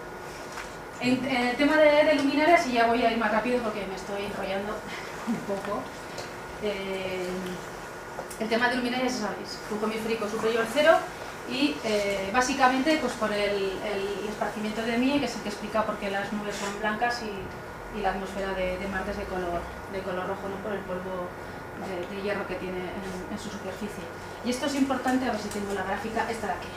En el tema de luminarias, y ya voy a ir más rápido porque me estoy enrollando un poco. El tema de luminarias, ya sabéis, flujo hemisférico superior 0 y básicamente pues por el esparcimiento de Mie, que es el que explica por qué las nubes son blancas y la atmósfera de Marte es de color rojo, ¿no? Por el polvo de hierro que tiene en su superficie. Y esto es importante, a ver si tengo la gráfica, esta de aquí.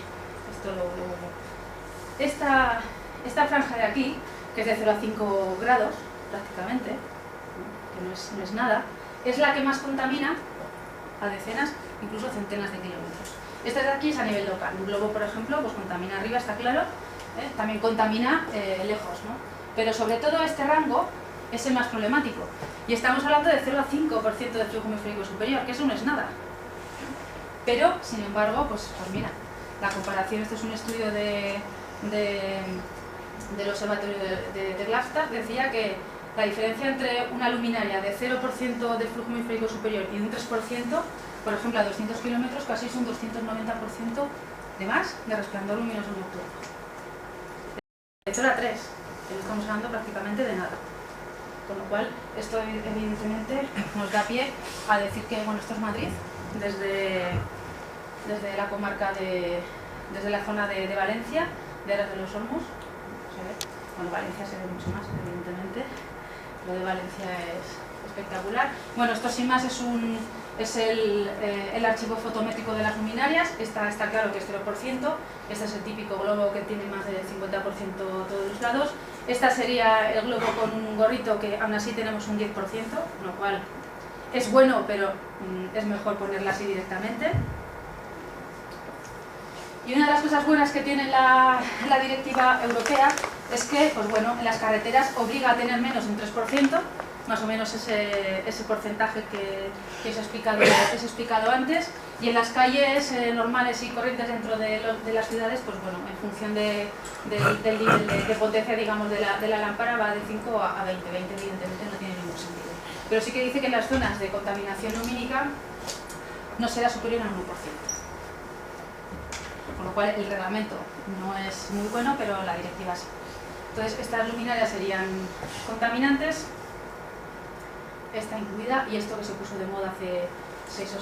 Esta franja de aquí, que es de 0 a 5 grados, prácticamente, que no es nada, es la que más contamina a decenas, incluso centenas de kilómetros. Esta de aquí es a nivel local. Un globo, por ejemplo, pues contamina arriba, está claro, también contamina lejos, ¿no? Pero sobre todo este rango es el más problemático. Y estamos hablando de 0 a 5% de flujo hemisférico superior, que eso no es nada. Pero, sin embargo, pues mira, la comparación, este es un estudio del observatorio de Glasgow, decía que la diferencia entre una luminaria de 0% de flujo hemisférico superior y un 3%, por ejemplo, a 200 kilómetros, casi es un 290% de más de resplandor luminoso nocturno. De 0 a 3, que no estamos hablando prácticamente de nada. Con lo cual, esto evidentemente nos da pie a decir que, bueno, esto es Madrid, desde la comarca desde la zona de Valencia, de Aras de los Olmos, se ve. Bueno, Valencia se ve mucho más, evidentemente. Lo de Valencia es espectacular. Bueno, esto sin más es el archivo fotométrico de las luminarias. Está claro que es 0%. Este es el típico globo que tiene más del 50% todos los lados. Esta sería el globo con un gorrito que aún así tenemos un 10%, lo cual es bueno, pero es mejor ponerla así directamente. Y una de las cosas buenas que tiene la directiva europea es que, pues bueno, en las carreteras obliga a tener menos de un 3%, más o menos ese porcentaje que os he explicado antes, y en las calles normales y corrientes dentro de las ciudades, pues bueno, en función del nivel de potencia, digamos, de la lámpara, va de 5 a 20. 20 evidentemente no tiene ningún sentido. Pero sí que dice que en las zonas de contaminación lumínica no será superior al 1%. Con lo cual el reglamento no es muy bueno, pero la directiva sí. Entonces estas luminarias serían contaminantes, esta incluida, y esto que se puso de moda hace 6 o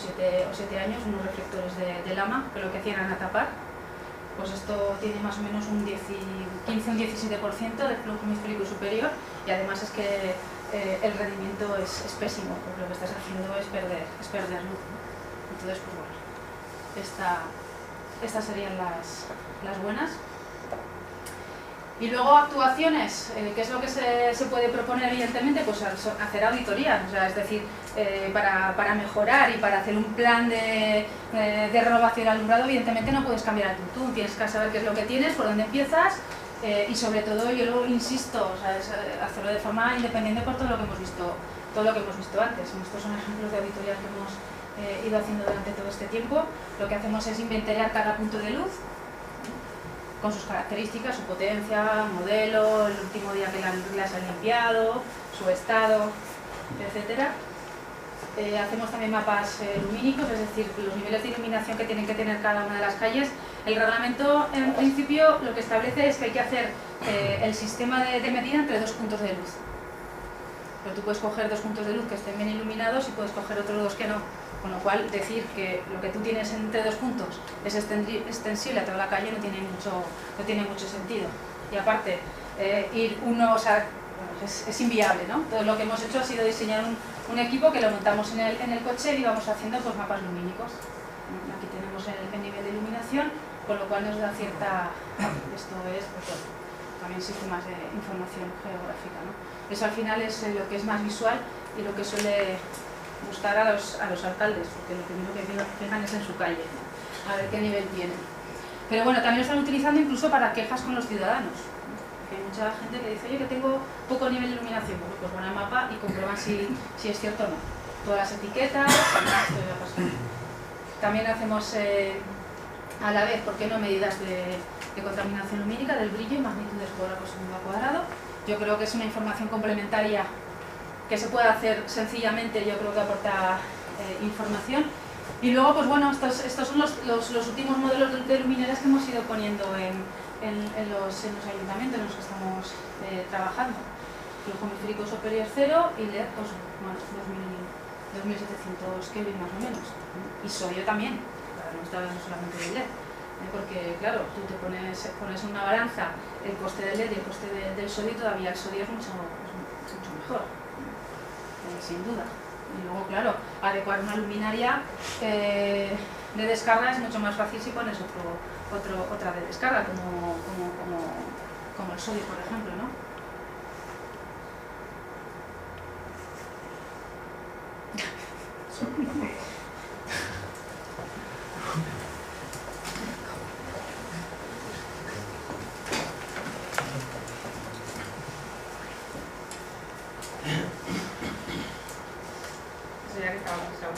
7 años, unos reflectores de Lama, que lo que hacían era tapar. Pues esto tiene más o menos un 15 o un 17% de flujo hemisférico superior, y además es que el rendimiento es pésimo, porque lo que estás haciendo es perder luz, ¿no? Entonces, pues bueno, estas serían las buenas. Y luego actuaciones, ¿qué es lo que se puede proponer? Evidentemente, pues hacer auditorías, o sea, es decir, para mejorar y para hacer un plan de renovación del alumbrado, evidentemente no puedes cambiar el tuntún, tienes que saber qué es lo que tienes, por dónde empiezas, y sobre todo, yo lo insisto, o sea, es hacerlo de forma independiente por todo lo que hemos visto antes. Estos son ejemplos de auditorías que hemos ido haciendo durante todo este tiempo. Lo que hacemos es inventariar cada punto de luz con sus características, su potencia, modelo, el último día que las han limpiado, su estado, etc. Hacemos también mapas lumínicos, es decir, los niveles de iluminación que tienen que tener cada una de las calles. El reglamento, en principio, lo que establece es que hay que hacer el sistema de medida entre 2 puntos de luz. Pero tú puedes coger 2 puntos de luz que estén bien iluminados y puedes coger otros 2 que no. Con lo cual, decir que lo que tú tienes entre 2 puntos es extensible a toda la calle no tiene mucho sentido. Y aparte, ir uno, o sea, es inviable, ¿no? Todo lo que hemos hecho ha sido diseñar un equipo que lo montamos en el coche y vamos haciendo pues, mapas lumínicos. Aquí tenemos el nivel de iluminación, con lo cual nos da cierta... Esto es, pues, bueno, también sistemas de información geográfica, ¿no? Eso al final es lo que es más visual y lo que suele gustar a los alcaldes, porque lo primero que fijan es en su calle, ¿no? A ver qué nivel tienen. Pero bueno, también lo están utilizando incluso para quejas con los ciudadanos. Porque hay mucha gente que dice, oye, que tengo poco nivel de iluminación, pues van al mapa y comprueban si es cierto o no. Todas las etiquetas, esto ya pasó. También hacemos a la vez, ¿por qué no?, medidas de contaminación lumínica, del brillo y magnitudes por segundo cuadrado. Yo creo que es una información complementaria que se puede hacer sencillamente, yo creo que aporta información. Y luego, pues bueno, estos son los últimos modelos de luminarias que hemos ido poniendo en los ayuntamientos en los que estamos trabajando. Flujo hemisférico superior 0 y LED, pues bueno, 2700 Kelvin más o menos. Y sodio también, no está hablando solamente de LED. Porque claro, tú te pones una balanza el coste del LED y el coste del sodio, todavía el sodio es mucho mejor, sin duda. Y luego, claro, adecuar una luminaria de descarga es mucho más fácil si pones otra de descarga, como el sodio, por ejemplo, ¿no? Ya que estaba pasado.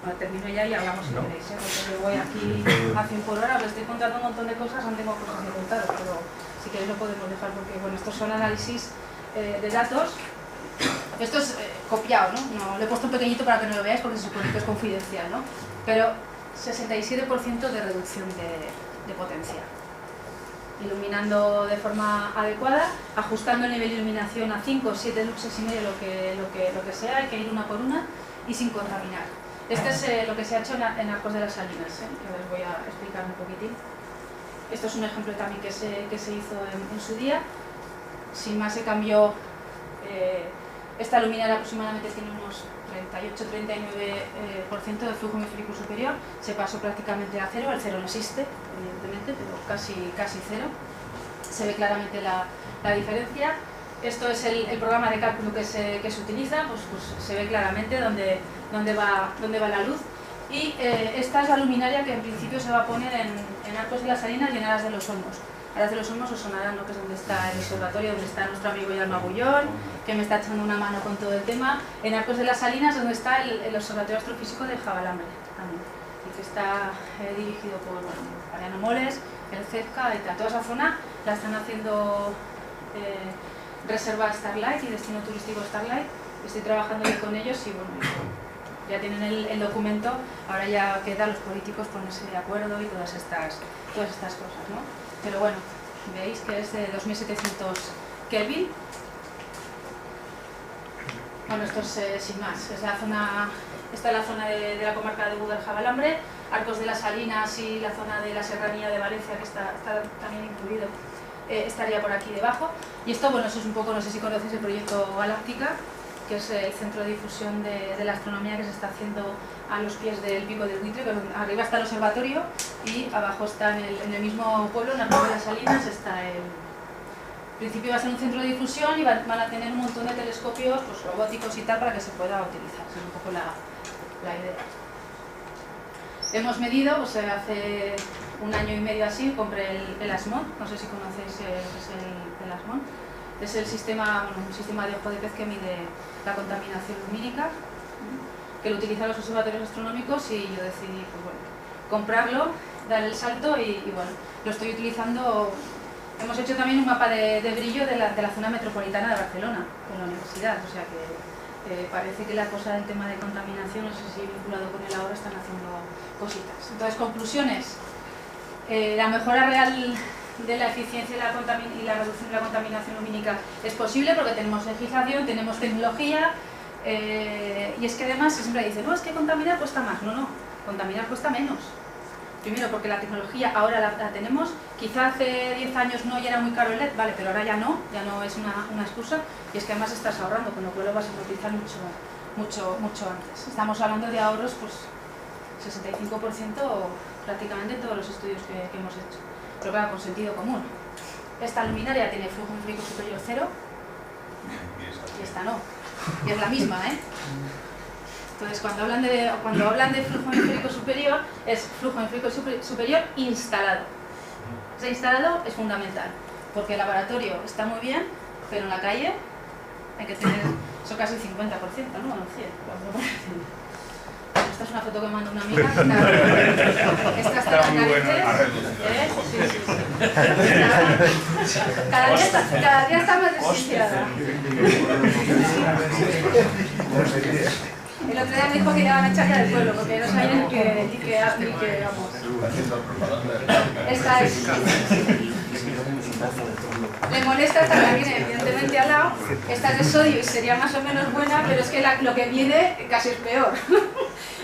Bueno, termino ya y hablamos si queréis, porque yo voy aquí a 100 por hora, os estoy contando un montón de cosas, aún tengo cosas que contaros, pero si queréis lo podemos dejar porque, bueno, estos son análisis de datos. Esto es copiado, ¿no? Lo he puesto pequeñito para que no lo veáis porque se supone que es confidencial, ¿no? Pero 67% de reducción de potencia. Iluminando de forma adecuada, ajustando el nivel de iluminación a 5 o 7 luxes y medio, lo que sea, hay que ir una por una y sin contaminar. Este es lo que se ha hecho en Arcos de las Salinas, que os voy a explicar un poquitín. Esto es un ejemplo también que se hizo en su día. Sin más se cambió. Esta luminaria aproximadamente tiene unos 38-39% de flujo hemisférico superior, se pasó prácticamente a cero, el cero no existe, evidentemente, pero casi cero. Se ve claramente la diferencia. Esto es el programa de cálculo que se utiliza, pues se ve claramente dónde va la luz. Y esta es la luminaria que en principio se va a poner en Arcos de las Salinas y en Aras de los Olmos. Aras de los Olmos os sonarán, ¿no?, que es donde está el observatorio, donde está nuestro amigo Yalma Bullón, que me está echando una mano con todo el tema. En Arcos de las Salinas, donde está el Observatorio Astrofísico de Javalambre, también, y que está dirigido por Mariano Moles, el CEFCA y tal. Toda esa zona la están haciendo Reserva Starlight y Destino Turístico Starlight. Estoy trabajando yo con ellos y bueno, ya tienen el documento, ahora ya queda a los políticos ponerse de acuerdo y todas estas cosas, ¿no? Pero bueno, veis que es de 2700 Kelvin. Bueno, esto es sin más, es la zona, esta es la zona de la comarca de Buder-Javalambre, Arcos de las Salinas y la zona de la Serranía de Valencia, que está también incluido, estaría por aquí debajo. Y esto, bueno, eso es un poco, no sé si conocéis el proyecto Galáctica, que es el centro de difusión de la astronomía que se está haciendo a los pies del Pico del Buitre, que arriba está el observatorio y abajo está en el mismo pueblo, en Arcos de las Salinas, está el... En principio va a ser un centro de difusión y van a tener un montón de telescopios, pues, robóticos y tal, para que se pueda utilizar. Esa es un poco la idea. Hemos medido, pues hace un año y medio así, compré el ASMON, no sé si conocéis lo que es el ASMON. Es el sistema, un sistema de ojo de pez que mide la contaminación lumínica, que lo utilizan los observatorios astronómicos, y yo decidí, pues bueno, comprarlo, dar el salto y bueno, lo estoy utilizando. Hemos hecho también un mapa de brillo de la zona metropolitana de Barcelona, con la universidad, o sea que parece que la cosa del tema de contaminación, no sé si vinculado con él ahora, están haciendo cositas. Entonces, conclusiones. La mejora real de la eficiencia y la reducción de la contaminación lumínica es posible porque tenemos legislación, tenemos tecnología, y es que además se siempre dice, no, es que contaminar cuesta más. No, contaminar cuesta menos. Primero porque la tecnología ahora la tenemos, quizá hace 10 años no, ya era muy caro el LED, vale, pero ahora ya no es una excusa, y es que además estás ahorrando, con lo cual lo vas a utilizar mucho antes. Estamos hablando de ahorros, pues 65% prácticamente en todos los estudios que hemos hecho, pero claro, con sentido común. Esta luminaria tiene flujo hemisférico superior 0 y esta no, y es la misma, ¿eh? Entonces, cuando hablan de flujo hemisférico superior, es flujo hemisférico superior instalado. Ese instalado es fundamental, porque el laboratorio está muy bien, pero en la calle hay que tener, eso casi 50%, ¿no? Bueno, 100. Esta es una foto que me manda una amiga. Esta está en narices. Sí. Cada día está más desquiciada. El otro día me dijo que le van a echar ya del pueblo, porque no sabían ni que vamos. Esta es... Le molesta esta que viene evidentemente al lado. Esta es de sodio y sería más o menos buena, pero es que lo que viene casi es peor.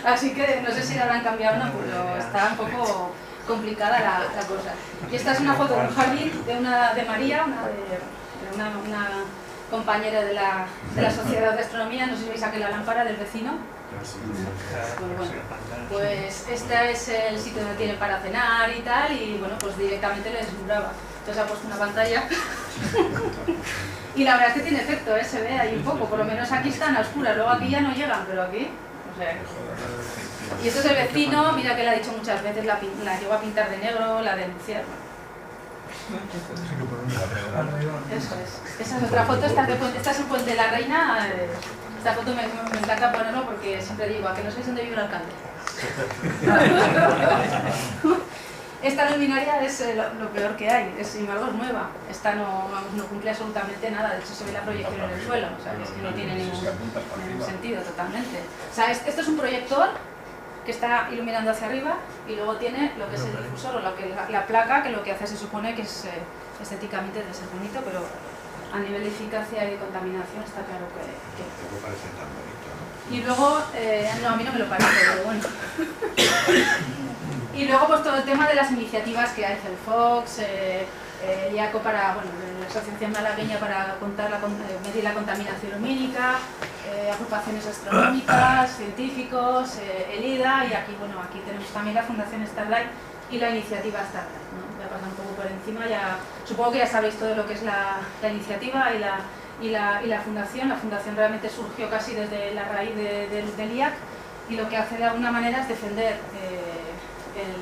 Así que no sé si la habrán cambiado o no, pero está un poco complicada la cosa. Y esta es una foto de un jardín de María, una compañera de la Sociedad de Astronomía. No sé si veis aquí la lámpara del vecino, Pues este es el sitio donde tienen para cenar y tal, y bueno, pues directamente les vibraba. Entonces ha puesto una pantalla y la verdad es que tiene efecto, se ve ahí un poco, por lo menos aquí están a oscuras, luego aquí ya no llegan, pero aquí, o sea. Y este es el vecino, mira que le ha dicho muchas veces, la llegó a pintar de negro, la denunciaron. Eso es. Esa es otra foto, esta es el Puente de la Reina. Esta foto me encanta ponerlo porque siempre digo, ¿a que no sabéis dónde vive el alcalde? Esta luminaria es lo peor que hay, sin embargo es nueva. Esta no cumple absolutamente nada, de hecho se ve la proyección en el suelo, o sea, es que no tiene ningún sentido totalmente. O sea, esto es un proyector que está iluminando hacia arriba y luego tiene lo que es el difusor o la placa, que lo que hace se supone que es estéticamente debe ser bonito, pero a nivel de eficacia y de contaminación está claro que... Tampoco parece tan bonito, ¿no? Y luego, no, a mí no me lo parece, pero bueno. Y luego pues todo el tema de las iniciativas que hay, el Fox, el IACO para, bueno, la Asociación Malagueña para medir la contaminación lumínica, agrupaciones astronómicas, científicos, el IDA, y aquí, bueno, aquí tenemos también la Fundación Starlight y la iniciativa Starlight, ¿no? Voy a pasar un poco por encima, ya, supongo que ya sabéis todo lo que es la iniciativa y la fundación. La fundación realmente surgió casi desde la raíz del IAC, y lo que hace de alguna manera es defender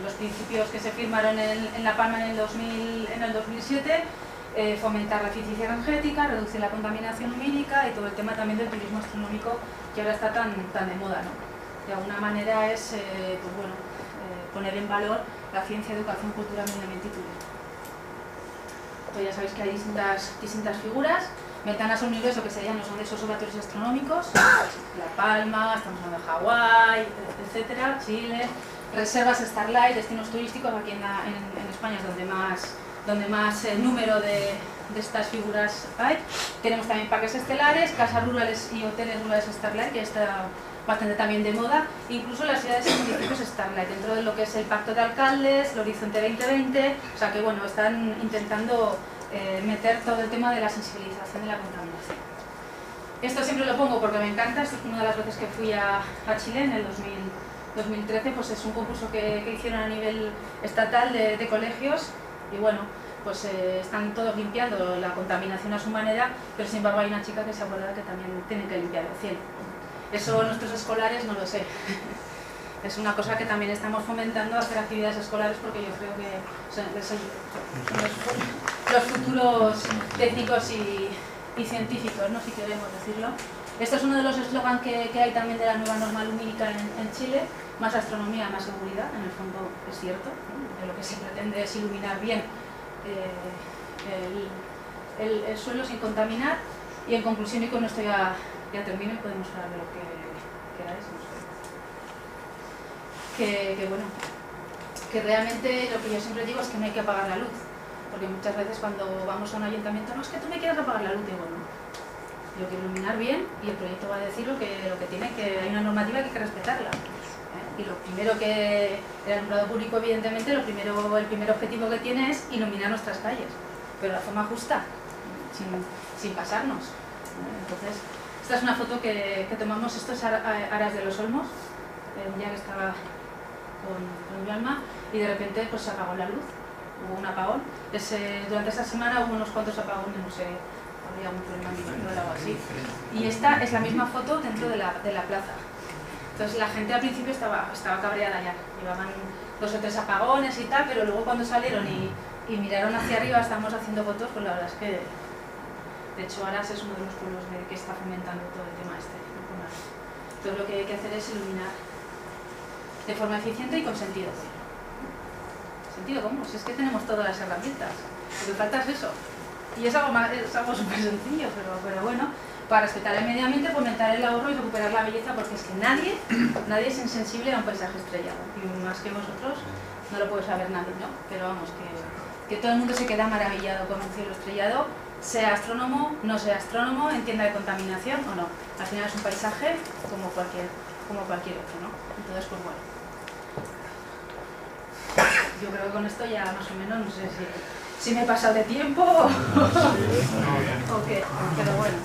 los principios que se firmaron en La Palma en el 2007, fomentar la eficiencia energética, reducir la contaminación lumínica y todo el tema también del turismo astronómico que ahora está tan de moda, ¿no? De alguna manera es pues bueno, poner en valor la ciencia, educación, cultura, medio ambiente y turismo. Entonces ya sabéis que hay distintas figuras. Ventanas a un universo, que serían los grandes observatorios astronómicos, La Palma, estamos hablando de Hawái, etcétera, Chile. Reservas Starlight, destinos turísticos, aquí en España es donde más número de estas figuras hay. Tenemos también parques estelares, casas rurales y hoteles rurales Starlight, que está bastante también de moda, incluso las ciudades y municipios Starlight, dentro de lo que es el Pacto de Alcaldes, el Horizonte 2020, o sea que bueno, están intentando meter todo el tema de la sensibilización de la contaminación. Esto siempre lo pongo porque me encanta, esto es una de las veces que fui a Chile en el 2013, pues es un concurso que hicieron a nivel estatal de colegios, y bueno, pues están todos limpiando la contaminación a su manera, pero sin embargo hay una chica que se acuerda que también tienen que limpiar el cielo. Eso nuestros escolares no lo sé. Es una cosa que también estamos fomentando, hacer actividades escolares, porque yo creo que son los futuros técnicos y científicos, ¿no? Si queremos decirlo. Esto es uno de los eslogans que hay también de la nueva norma lumínica en Chile: más astronomía, más seguridad. En el fondo es cierto, ¿no? Lo que se pretende es iluminar bien el suelo sin contaminar. Y en conclusión, y con esto ya termino y podemos hablar de lo que queráis, no sé. Que bueno, que realmente lo que yo siempre digo es que no hay que apagar la luz, porque muchas veces cuando vamos a un ayuntamiento, no, es que tú me quieras apagar la luz, digo, no, yo quiero iluminar bien y el proyecto va a decir lo que tiene, que hay una normativa que hay que respetarla. Y lo primero que el alumbrado público, evidentemente, el primer objetivo que tiene es iluminar nuestras calles, pero de forma justa, sin pasarnos. Entonces, esta es una foto que tomamos, esto es Aras de los Olmos, un día que estaba con mi alma, y de repente pues se apagó la luz, hubo un apagón. Durante esa semana hubo unos cuantos apagones, no sé, había un problema o algo así. Y esta es la misma foto dentro de la plaza. Entonces la gente al principio estaba cabreada ya, llevaban 2 o 3 apagones y tal, pero luego cuando salieron y miraron hacia arriba, estábamos haciendo fotos, pues la verdad es que, de hecho, Aras es uno de los pueblos que está fomentando todo el tema este. Entonces lo que hay que hacer es iluminar de forma eficiente y con sentido. ¿Sentido común? Si es que tenemos todas las herramientas, lo que falta es eso. Y es algo súper sencillo, pero bueno, para respetar el medio ambiente, fomentar el ahorro y recuperar la belleza, porque es que nadie es insensible a un paisaje estrellado, y más que vosotros no lo puede saber nadie, ¿no? Pero vamos, que todo el mundo se queda maravillado con un cielo estrellado, sea astrónomo, no sea astrónomo, entienda de contaminación o no. Al final es un paisaje como cualquier otro, ¿no? Entonces, pues bueno, yo creo que con esto ya más o menos, no sé si me he pasado de tiempo o qué, pero bueno.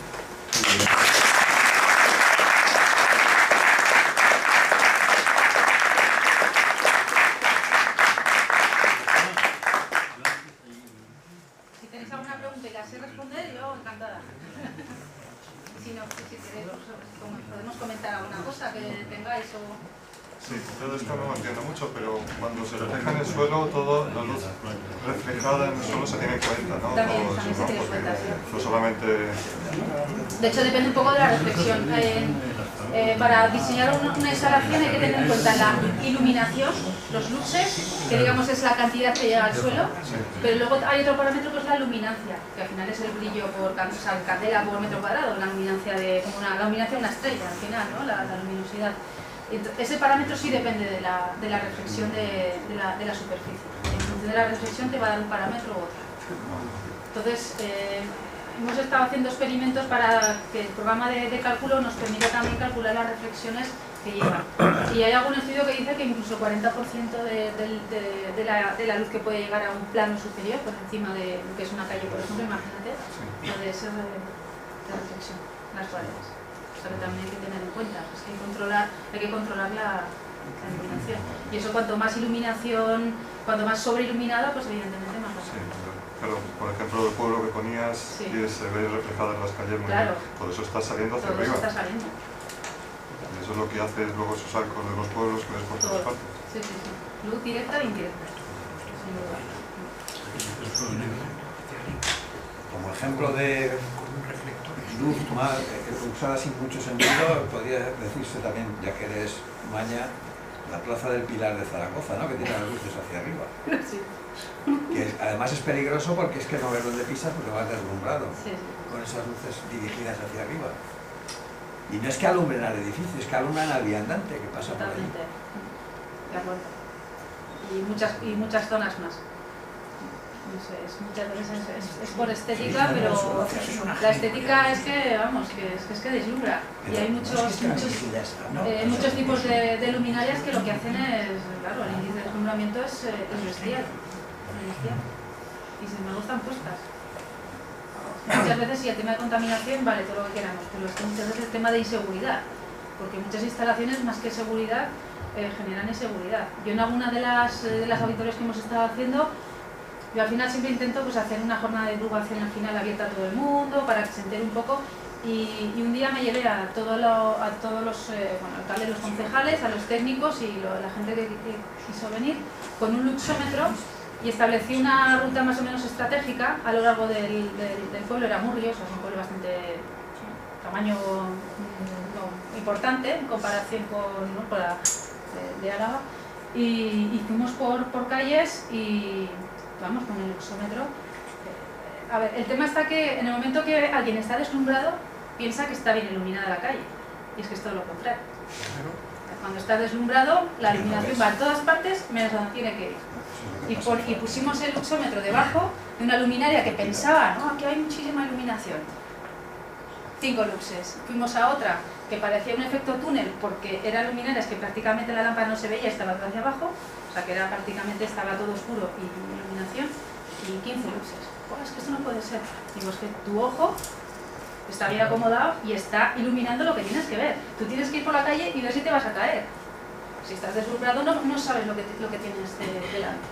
podemos comentar alguna cosa que tengáis o... Sí, yo de esto no entiendo mucho, pero cuando se refleja en el suelo, toda la luz reflejada en el suelo se tiene en cuenta, ¿no? También, Todo también eso, se ¿no? tiene en cuenta, sí. No solamente... De hecho, depende un poco de la reflexión. Para diseñar una instalación hay que tener en cuenta la iluminación, los luxes, que digamos es la cantidad que llega al suelo, pero luego hay otro parámetro que es la luminancia, que al final es el brillo por candela por metro cuadrado, la luminancia de la luminancia de una estrella, al final, ¿no? La luminosidad. Ese parámetro sí depende de la reflexión de la superficie. En función de la reflexión te va a dar un parámetro u otro. Entonces, hemos estado haciendo experimentos para que el programa de cálculo nos permita también calcular las reflexiones que lleva. Y hay algún estudio que dice que incluso 40% de la luz que puede llegar a un plano superior, por encima de lo que es una calle, por ejemplo, imagínate, puede ser de reflexión, las paredes. O sea que también hay que tener en cuenta, es que hay que controlar la iluminación. Y eso cuanto más iluminación, cuanto más sobreiluminada, pues evidentemente más fácil. Sí, pero por ejemplo el pueblo que ponías y se ve reflejado en las calles muy bien. Todo eso está saliendo hacia arriba. Todo eso está saliendo. Y eso es lo que hace luego esos arcos de los pueblos que ves por todas partes. Sí, sí, sí. Luz directa e indirecta. Sin duda. Como ejemplo de luz más usada sin mucho sentido, podría decirse también, ya que eres maña, la Plaza del Pilar de Zaragoza, ¿no? Que tiene las luces hacia arriba. Sí. Que además es peligroso porque es que no ves dónde pisas porque vas deslumbrado Sí. con esas luces dirigidas hacia arriba. Y no es que alumbren al edificio, es que alumbran al viandante que pasa por allí. Totalmente. De acuerdo. Y muchas zonas más. Eso es, muchas veces es por estética, pero la estética es que, vamos, es que deslumbra. Y hay muchos tipos de luminarias que lo que hacen es, claro, el índice de deslumbramiento es bestial. Y se me gustan puestas. Muchas veces sí, el tema de contaminación vale todo lo que queramos, pero es que muchas veces el tema de inseguridad, porque muchas instalaciones más que seguridad generan inseguridad. Yo en alguna de las auditorías que hemos estado haciendo, yo al final siempre intento pues, hacer una jornada de divulgación al final abierta a todo el mundo, para que se entere un poco, y un día me llevé a todos los alcaldes, los concejales, a los técnicos y la gente que quiso venir, con un luxómetro, y establecí una ruta más o menos estratégica a lo largo del pueblo. Era Murrios, es un pueblo bastante tamaño importante en comparación con la de Álava, y fuimos por calles y vamos con el luxómetro. A ver, el tema está que en el momento que alguien está deslumbrado piensa que está bien iluminada la calle, y es que es todo lo contrario. Cuando estás deslumbrado, la iluminación va a todas partes menos donde tiene que ir. Y pusimos el luxómetro debajo de una luminaria que pensaba, no, aquí hay muchísima iluminación. 5 luxes. Fuimos a otra que parecía un efecto túnel porque eran luminarias que prácticamente la lámpara no se veía, estaba hacia abajo, o sea que era prácticamente estaba todo oscuro y iluminación, y 15 luxes. Oh, es que esto no puede ser. Digo, es que tu ojo está bien acomodado y está iluminando lo que tienes que ver. Tú tienes que ir por la calle y ver si te vas a caer. Si estás deslumbrado no sabes lo que tienes delante.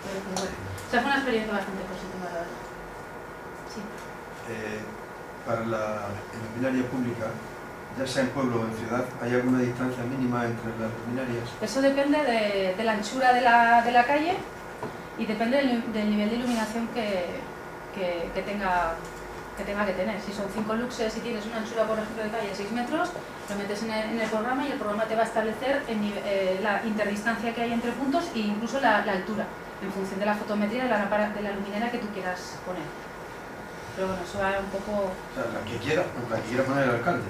Pero bueno, o sea, fue una experiencia bastante positiva, la verdad. Sí. Para la luminaria pública, ya sea en pueblo o en ciudad, ¿hay alguna distancia mínima entre las luminarias? Eso depende de la anchura de la calle y depende del nivel de iluminación que tenga que tener. Si son 5 luxes y tienes una anchura, por ejemplo, de calle de 6 metros, lo metes en el programa y el programa te va a establecer la interdistancia que hay entre puntos e incluso la altura, en función de la fotometría de la luminaria que tú quieras poner. Pero bueno, eso va un poco... O sea, la que quiera poner el alcalde.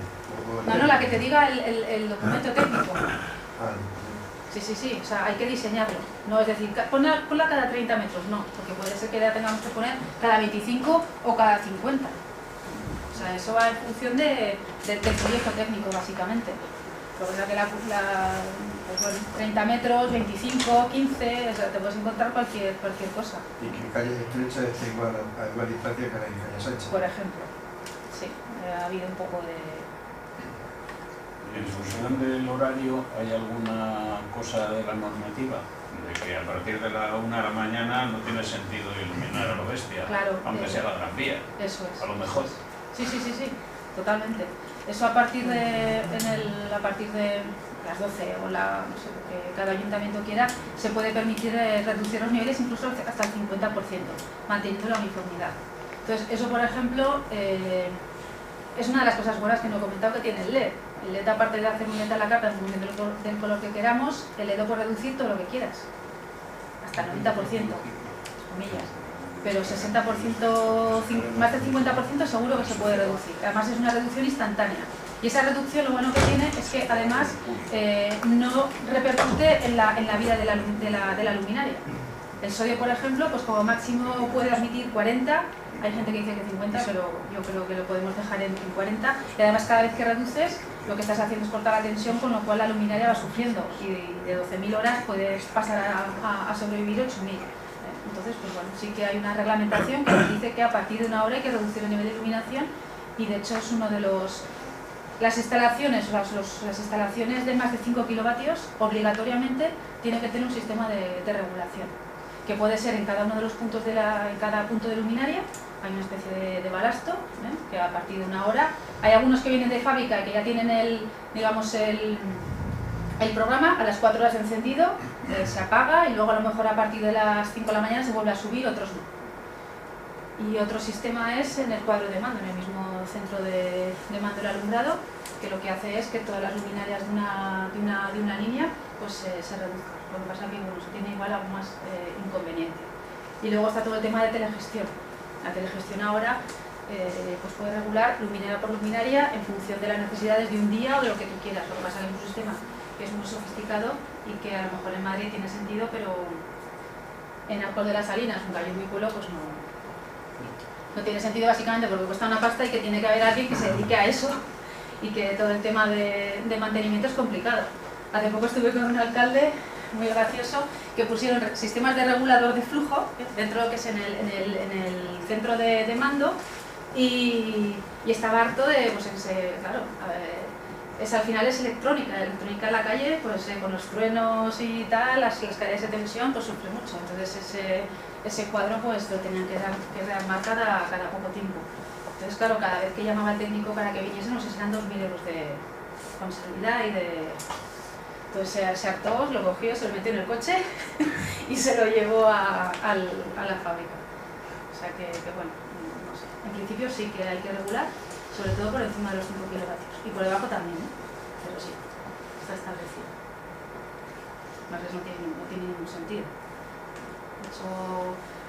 No, la que te diga el documento técnico. Sí, o sea, hay que diseñarlo. No es decir, ponla cada 30 metros, no, porque puede ser que la tengamos que poner cada 25 o cada 50. O sea, eso va en función del proyecto técnico, básicamente. Porque que pues, 30 metros, 25, 15, o sea, te puedes encontrar cualquier cosa. Y que calles estrechas esté igual a igual distancia que en calles anchas. Por ejemplo, sí, ha habido un poco de... En función del horario, ¿hay alguna cosa de la normativa? De que a partir de la 1 de la mañana no tiene sentido iluminar a lo bestia, claro, aunque sea la Gran Vía. Eso es. A lo mejor. Sí. totalmente. Eso a partir de las 12 o no sé, lo que cada ayuntamiento quiera, se puede permitir reducir los niveles incluso hasta el 50%, manteniendo la uniformidad. Entonces, eso por ejemplo, es una de las cosas buenas que no he comentado que tiene el LED. El LED, aparte de hacer un LED a la carta en función del color que queramos, el LED lo puede reducir todo lo que quieras, hasta el 90%, comillas. Pero 60%, más del 50% seguro que se puede reducir. Además es una reducción instantánea. Y esa reducción lo bueno que tiene es que además no repercute en la vida de la luminaria. El sodio, por ejemplo, pues como máximo puede admitir 40, hay gente que dice que 50, pero yo creo que lo podemos dejar en 40. Y además cada vez que reduces, lo que estás haciendo es cortar la tensión, con lo cual la luminaria va sufriendo. Y de 12.000 horas puedes pasar a sobrevivir 8.000. Entonces, pues bueno, sí que hay una reglamentación que nos dice que a partir de una hora hay que reducir el nivel de iluminación, y de hecho es uno de las instalaciones, las instalaciones de más de 5 kilovatios obligatoriamente tienen que tener un sistema de regulación, que puede ser en cada uno de los puntos en cada punto de luminaria. Hay una especie de balasto, que a partir de una hora, hay algunos que vienen de fábrica y que ya tienen el programa, a las 4 horas de encendido se apaga, y luego a lo mejor a partir de las 5 de la mañana se vuelve a subir, otros no. Y otro sistema es en el cuadro de mando, en el mismo centro de mando del alumbrado, que lo que hace es que todas las luminarias de una línea pues se reduzcan. Lo que pasa es que bueno, eso tiene igual algo más inconveniente. Y luego está todo el tema de telegestión. La telegestión ahora pues puede regular luminaria por luminaria en función de las necesidades de un día o de lo que tú quieras. Lo que pasa es que es un sistema que es muy sofisticado y que a lo mejor en Madrid tiene sentido, pero en Arcos de las Salinas, un gallo muy culo, pues no tiene sentido, básicamente porque cuesta una pasta y que tiene que haber alguien que se dedique a eso, y que todo el tema de mantenimiento es complicado. Hace poco estuve con un alcalde muy gracioso que pusieron sistemas de regulador de flujo dentro de lo que es en el centro de mando, y estaba harto de, pues claro, al final es electrónica en la calle, pues con los truenos y tal, las caídas de tensión pues sufre mucho. Entonces ese cuadro pues lo tenían que rearmar cada poco tiempo. Entonces claro, cada vez que llamaba al técnico para que viniese, no sé si eran 2.000 euros de responsabilidad y de... Entonces se hartó, lo cogió, se lo metió en el coche y se lo llevó a la fábrica. O sea que bueno, no sé. En principio sí que hay que regular, sobre todo por encima de los 5 kilovatios. Y por debajo también, pero sí, está establecido. Más no tiene ningún sentido. De hecho,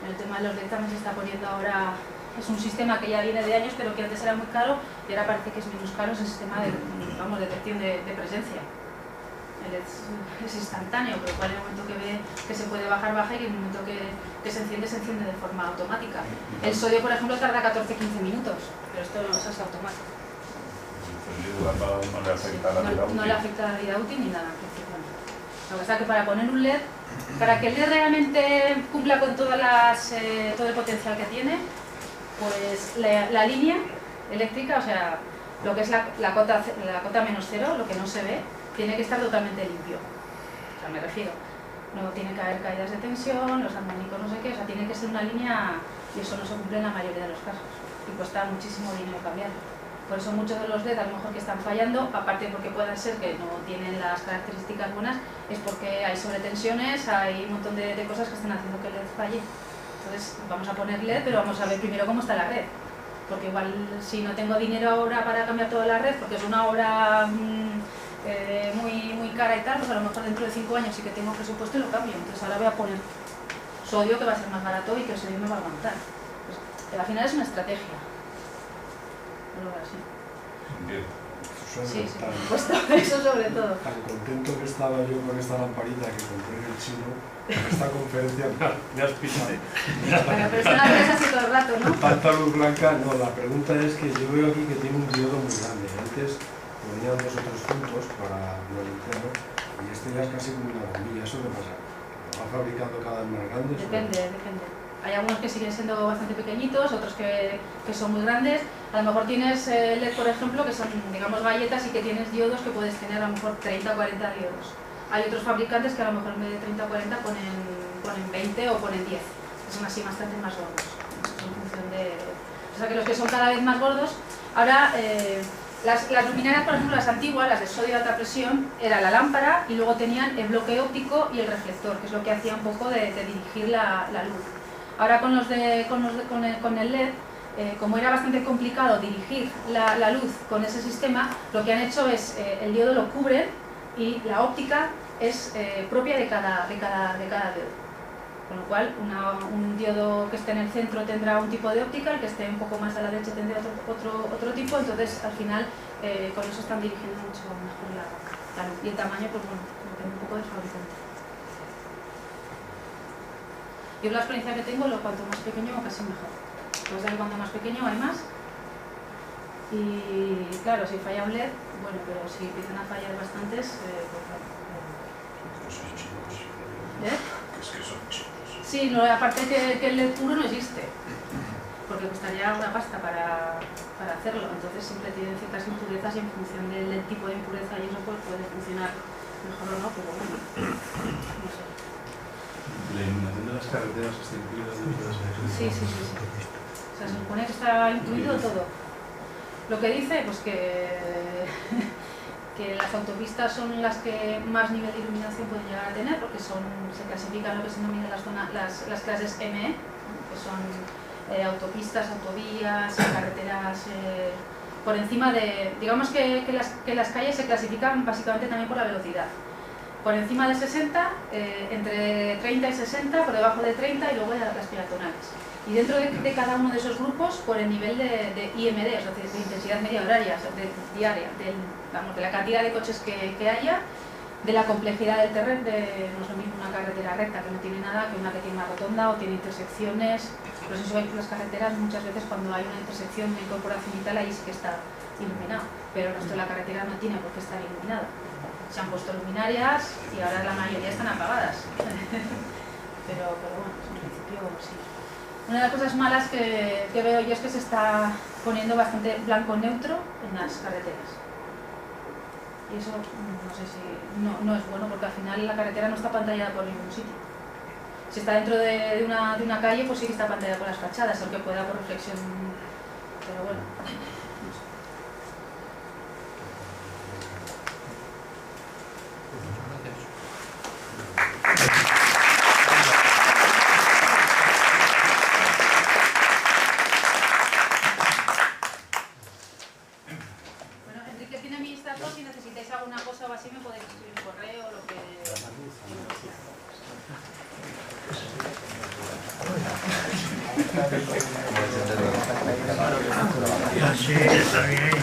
en el tema de los LED también se está poniendo ahora, es un sistema que ya viene de años, pero que antes era muy caro, y ahora parece que es menos caro, es el sistema de detección de presencia. Es instantáneo, pero cual en el momento que ve que se puede bajar, baja, y en el momento que se enciende de forma automática. El sodio, por ejemplo, tarda 14-15 minutos, pero esto no es automático. No le afecta a la vida útil. No le afecta a la vida útil ni nada. Lo que pasa es que para poner un LED, para que el LED realmente cumpla con todo el potencial que tiene, pues la línea eléctrica, o sea, lo que es la cota menos cero, lo que no se ve, tiene que estar totalmente limpio. O sea, me refiero, no tiene que haber caídas de tensión, los armónicos no sé qué, o sea, tiene que ser una línea, y eso no se cumple en la mayoría de los casos. Y cuesta muchísimo dinero cambiarlo. Por eso muchos de los LED a lo mejor que están fallando, aparte porque puedan ser que no tienen las características buenas, es porque hay sobretensiones, hay un montón de cosas que están haciendo que el LED falle. Entonces vamos a poner LED, pero vamos a ver primero cómo está la red. Porque igual si no tengo dinero ahora para cambiar toda la red, porque es una obra muy cara y tal, pues a lo mejor dentro de 5 años sí que tengo presupuesto y lo cambio. Entonces ahora voy a poner sodio, que va a ser más barato y que el sodio me va a aguantar. Pues, al final es una estrategia. Sí, por supuesto, eso sobre todo. Tan contento que estaba yo con esta lamparita que compré en el chino, en esta conferencia me has pisado. Bueno, pero es una empresa así todo el rato, ¿no? Tanta luz blanca, no, la pregunta es que yo veo aquí que tiene un diodo muy grande. Antes ponían 2 o 3 puntos para violenciarlo, y este ya es casi como una bombilla. ¿Eso qué pasa? ¿Lo va fabricando cada vez más grandes? Depende. Hay algunos que siguen siendo bastante pequeñitos, otros que son muy grandes. A lo mejor tienes LED, por ejemplo, que son, digamos, galletas, y que tienes diodos que puedes tener a lo mejor 30 o 40 diodos. Hay otros fabricantes que a lo mejor en vez de 30 o 40 ponen 20 o ponen 10. Que son así bastante más gordos. En función de... O sea que los que son cada vez más gordos, Ahora, las luminarias, por ejemplo, las antiguas, las de sodio de alta presión, era la lámpara y luego tenían el bloque óptico y el reflector, que es lo que hacía un poco de dirigir la luz. Ahora con el LED, como era bastante complicado dirigir la luz con ese sistema, lo que han hecho es, el diodo lo cubren y la óptica es propia de cada diodo. Con lo cual, un diodo que esté en el centro tendrá un tipo de óptica, el que esté un poco más a la derecha tendrá otro tipo, entonces al final con eso están dirigiendo mucho mejor la luz. Y el tamaño, pues bueno, depende un poco del fabricante. Yo la experiencia que tengo, cuanto más pequeño casi mejor. Pues cuanto más pequeño hay más. Y claro, si falla un LED, bueno, pero si empiezan a fallar bastantes, pues claro. ¿Eh? Sí, no, aparte que el LED puro no existe, porque costaría una pasta para hacerlo, entonces siempre tienen ciertas impurezas y en función del tipo de impureza y eso pues puede funcionar mejor o no, pero bueno, no sé. ¿La iluminación de las carreteras está incluida dentro de esa? Sí. O sea, se supone que está incluido todo. Lo que dice, pues que las autopistas son las que más nivel de iluminación pueden llegar a tener, porque se clasifican lo que se denominan las clases ME, que son autopistas, autovías, carreteras por encima de... Digamos que las calles se clasifican básicamente también por la velocidad. Por encima de 60, entre 30 y 60, por debajo de 30 y luego las peatonales. Y dentro de cada uno de esos grupos, por el nivel de IMD, es decir, de intensidad media horaria, diaria, de la cantidad de coches que haya, de la complejidad del terreno, no es lo mismo una carretera recta que no tiene nada que una que tiene una rotonda o tiene intersecciones. Por eso veis que las carreteras muchas veces cuando hay una intersección, una incorporación y tal, ahí sí que está iluminado, pero el resto de la carretera no tiene por qué estar iluminado. Se han puesto luminarias y ahora la mayoría están apagadas. pero bueno, en principio sí. Una de las cosas malas que veo yo es que se está poniendo bastante blanco neutro en las carreteras. Y eso no sé si no es bueno, porque al final la carretera no está pantallada por ningún sitio. Si está dentro de una calle, pues sí que está pantallada por las fachadas, aunque pueda por reflexión, pero bueno. Si necesitáis alguna cosa o así me podéis escribir un correo o lo que... Sí, está bien.